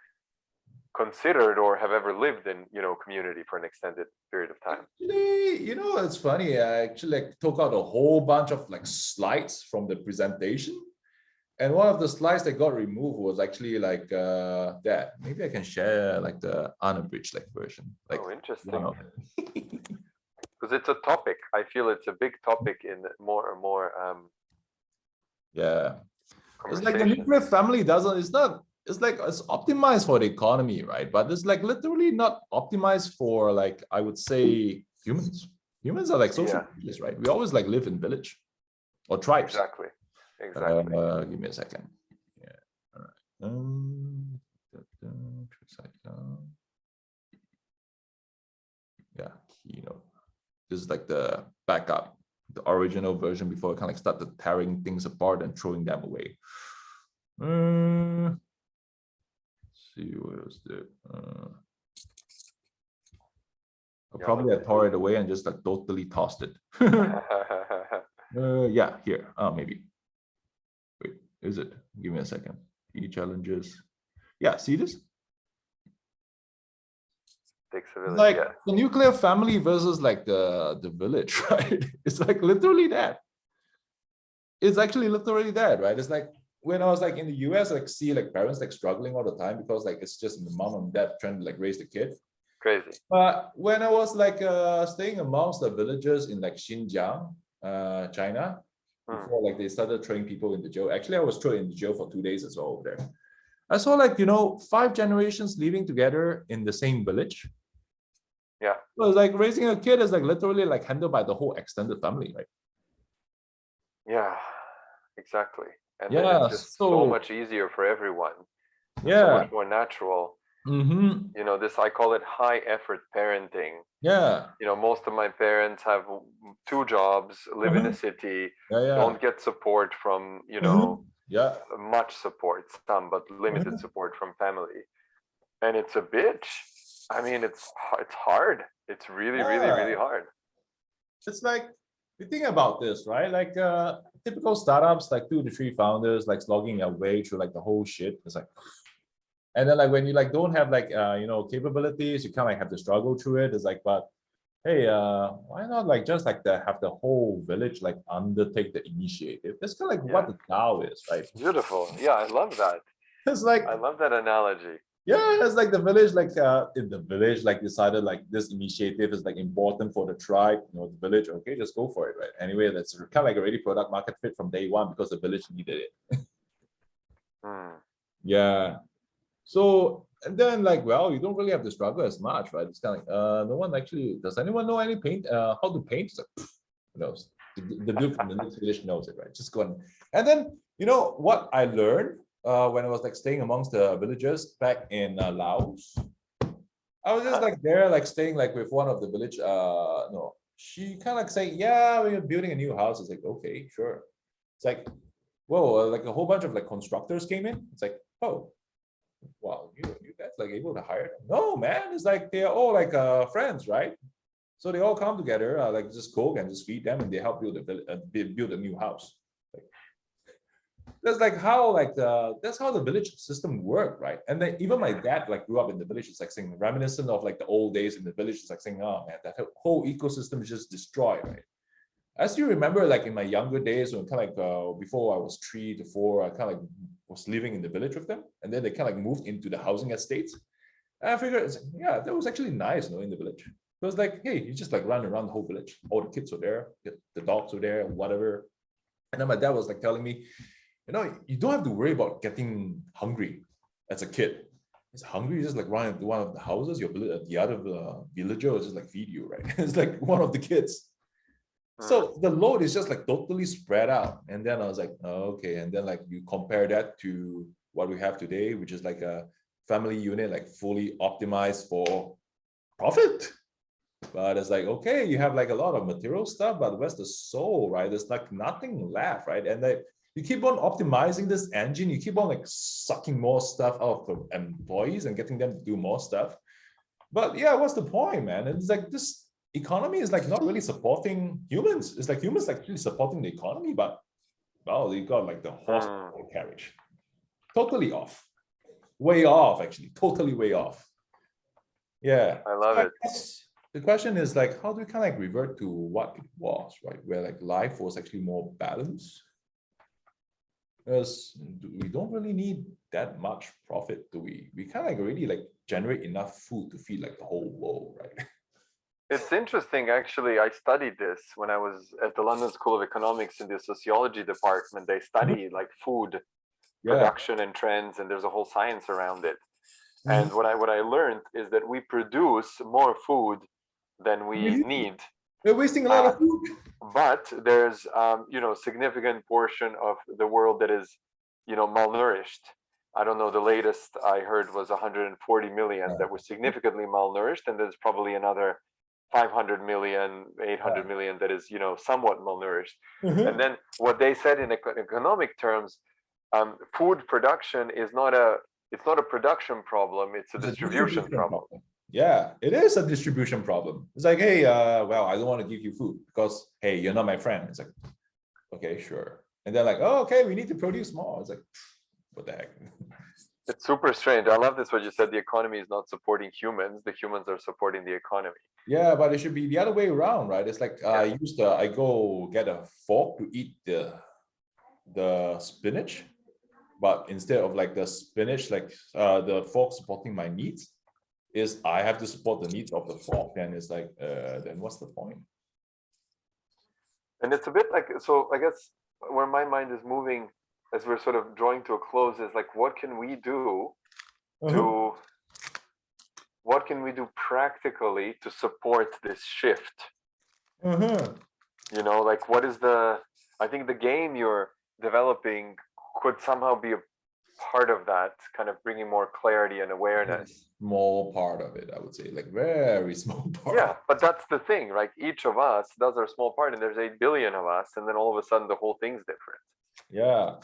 considered or have ever lived in community for an extended period of time. Actually, it's funny. I actually like took out a whole bunch of like slides from the presentation, and one of the slides that got removed was actually like that. Maybe I can share like the unabridged like version. Like, interesting. Because it's a topic. I feel it's a big topic in more and more. It's like the nuclear family doesn't. it's like it's optimized for the economy, right? But it's like literally not optimized for like I would say humans. Humans are like social creatures, right? We always like live in village or tribes. Exactly. Give me a second. Yeah. All right. Yeah. Keynote. This is like the backup, the original version before I kind of like started tearing things apart and throwing them away. Let's see what else there. Probably I tore it away and just like totally tossed it. Yeah, here. Maybe. Wait, is it? Give me a second. Key challenges. Yeah, see this? Like the nuclear family versus like the village, right? It's like literally that. It's actually literally that, right? It's like when I was like in the US, like see like parents like struggling all the time because like it's just the mom and dad trying to like raise the kid. Crazy. But when I was like staying amongst the villagers in like Xinjiang, China, before like they started throwing people into jail. Actually, I was thrown into jail for 2 days as well over there. I saw like, 5 generations living together in the same village. Yeah. So it's like raising a kid is like literally like handled by the whole extended family, right? Yeah, exactly. And yeah, then it's just so much easier for everyone. Yeah. So much more natural. This, I call it high effort parenting. Yeah. Most of my parents have 2 jobs, live in a city, don't get support from, much support, some, but limited support from family. And it's a bitch. I mean, it's hard. It's really, really, really hard. It's like, you think about this, right? Like typical startups, like 2 to 3 founders, like slogging their way through like the whole shit. It's like, and then like when you like don't have like capabilities, you kind of like have to struggle through it. It's like, but hey, why not like just like have the whole village like undertake the initiative? That's kind of like what the Dow is, right? Beautiful. Yeah, I love that. It's like, I love that analogy. Yeah, it's like the village, like in the village, like decided like this initiative is like important for the tribe, the village. Okay, just go for it, right? Anyway, that's kind of like already product market fit from day one because the village needed it. Yeah. So and then like, well, you don't really have to struggle as much, right? It's kind of like no one actually does anyone know any paint how to paint? It's like, who knows? The dude from the next village knows it, right? Just go and then what I learned when I was like staying amongst the villagers back in Laos. I was just like there, like staying like with one of the village. No, she kind of like saying, "Yeah, we're building a new house." It's like, okay, sure. It's like, whoa, like a whole bunch of like constructors came in. It's like, oh, wow, you guys like able to hire them? No, man. It's like they're all like friends, right? So they all come together, like just cook and just feed them, and they help build build a new house. That's like how that's how the village system worked, right? And then even my dad like grew up in the village. It's like saying reminiscent of like the old days in the village. It's like saying, oh man, that whole ecosystem is just destroyed, right? As you remember, like in my younger days, when kind of like before I was 3 to 4, I kind of like was living in the village with them, and then they kind of like moved into the housing estates. And I figured, yeah, that was actually nice, in the village. It was like, hey, you just like run around the whole village. All the kids were there, the dogs were there, whatever. And then my dad was like telling me, you don't have to worry about getting hungry as a kid. It's hungry, you just like run into one of the houses, the other villager will just like feed you, right? It's like one of the kids. So the load is just like totally spread out. And then I was like, oh, okay. And then like you compare that to what we have today, which is like a family unit, like fully optimized for profit. But it's like, okay, you have like a lot of material stuff, but where's the soul, right? There's like nothing left, right? And like you keep on optimizing this engine, you keep on like sucking more stuff out of employees and getting them to do more stuff. But yeah, what's the point, man? And it's like this economy is like not really supporting humans. It's like humans actually supporting the economy, but well, you got like the horse carriage. Totally off. Way off, actually. Totally way off. Yeah. I love it. The question is like, how do we kind of like revert to what it was, right? Where like life was actually more balanced? Because we don't really need that much profit, do we? We kind of like already like generate enough food to feed like the whole world, right? It's interesting, actually. I studied this when I was at the London School of Economics in the sociology department. They study like food production and trends, and there's a whole science around it. And what I learned is that we produce more food than we need. We're wasting a lot of food. But there's significant portion of the world that is malnourished. I don't know, the latest I heard was 140 million that was significantly malnourished, and there's probably another 500 million, 800 million that is somewhat malnourished. And then what they said in economic terms, food production is not a production problem, it's a distribution problem. Yeah, it is a distribution problem. It's like, hey, well, I don't want to give you food because, hey, you're not my friend. It's like, okay, sure. And they're like, oh, okay, we need to produce more. It's like, what the heck? It's super strange. I love this, what you said, the economy is not supporting humans, the humans are supporting the economy. Yeah, but it should be the other way around, right? It's like, I go get a fork to eat the spinach, but instead of like the spinach, like the fork supporting my needs, is I have to support the needs of the fork, and it's like, then what's the point? And it's a bit like, so I guess where my mind is moving as we're sort of drawing to a close is like, what can we do practically to support this shift? Like, what is I think the game you're developing could somehow be a part of that, kind of bringing more clarity and awareness. Small part of it, I would say, like very small part. Yeah, but that's the thing, right? Each of us does our small part, and there's 8 billion of us, and then all of a sudden the whole thing's different. Yeah,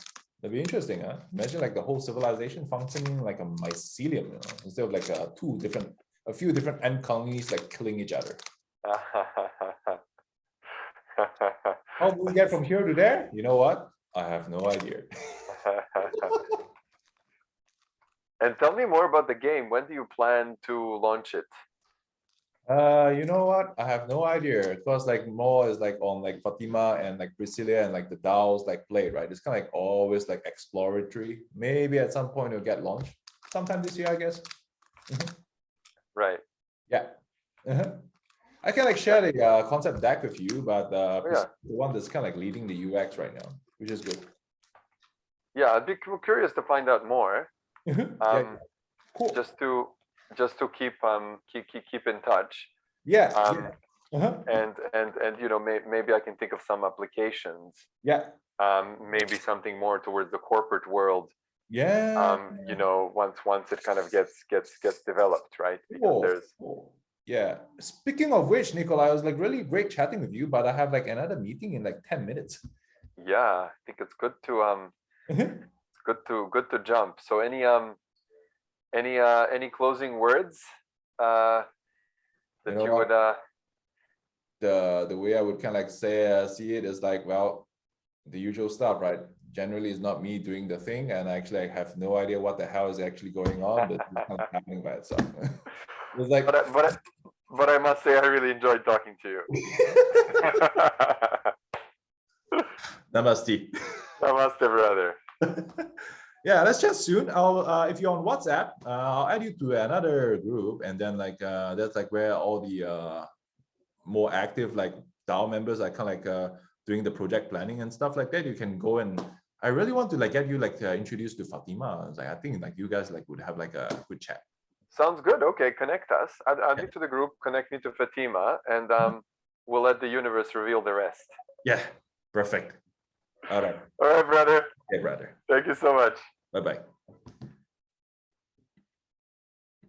that'd be interesting, huh? Imagine like the whole civilization functioning like a mycelium, instead of like a few different ant colonies like killing each other. How do we get from here to there? You know what? I have no idea. And tell me more about the game. When do you plan to launch it? You know what? I have no idea. Because like more is like on like Fatima and like Priscilla and like the DAOs like play, right? It's kind of like always like exploratory. Maybe at some point it'll get launched sometime this year, I guess. Right. Yeah. I can like share the concept deck with you, but the one that's kind of like leading the UX right now, which is good. Yeah, I'd be curious to find out more. Cool. Just to keep in touch. Yeah. And maybe I can think of some applications. Yeah. Maybe something more towards the corporate world. Yeah. Once it kind of gets developed, right? Because yeah. Speaking of which, Nikola, it was like really great chatting with you, but I have like another meeting in like 10 minutes. Yeah, I think it's good to good to jump. So any closing words that you would the way I would kind of like see it is like, well, the usual stuff, right? Generally it's not me doing the thing, and actually I have no idea what the hell is actually going on, but it's kind of happening by itself. It's like, but I must say I really enjoyed talking to you. Namaste. Namaste, brother. Yeah, let's chat soon. I'll if you're on WhatsApp, I'll add you to another group, and then like that's like where all the more active like DAO members are kind of like doing the project planning and stuff like that. You can go, and I really want to like get you like introduced to Fatima. Like, I think like you guys like would have like a good chat. Sounds good. Okay, connect us. Add me to the group, connect me to Fatima, and we'll let the universe reveal the rest. Yeah, perfect. All right. All right, brother. Okay, brother. Thank you so much. Bye-bye.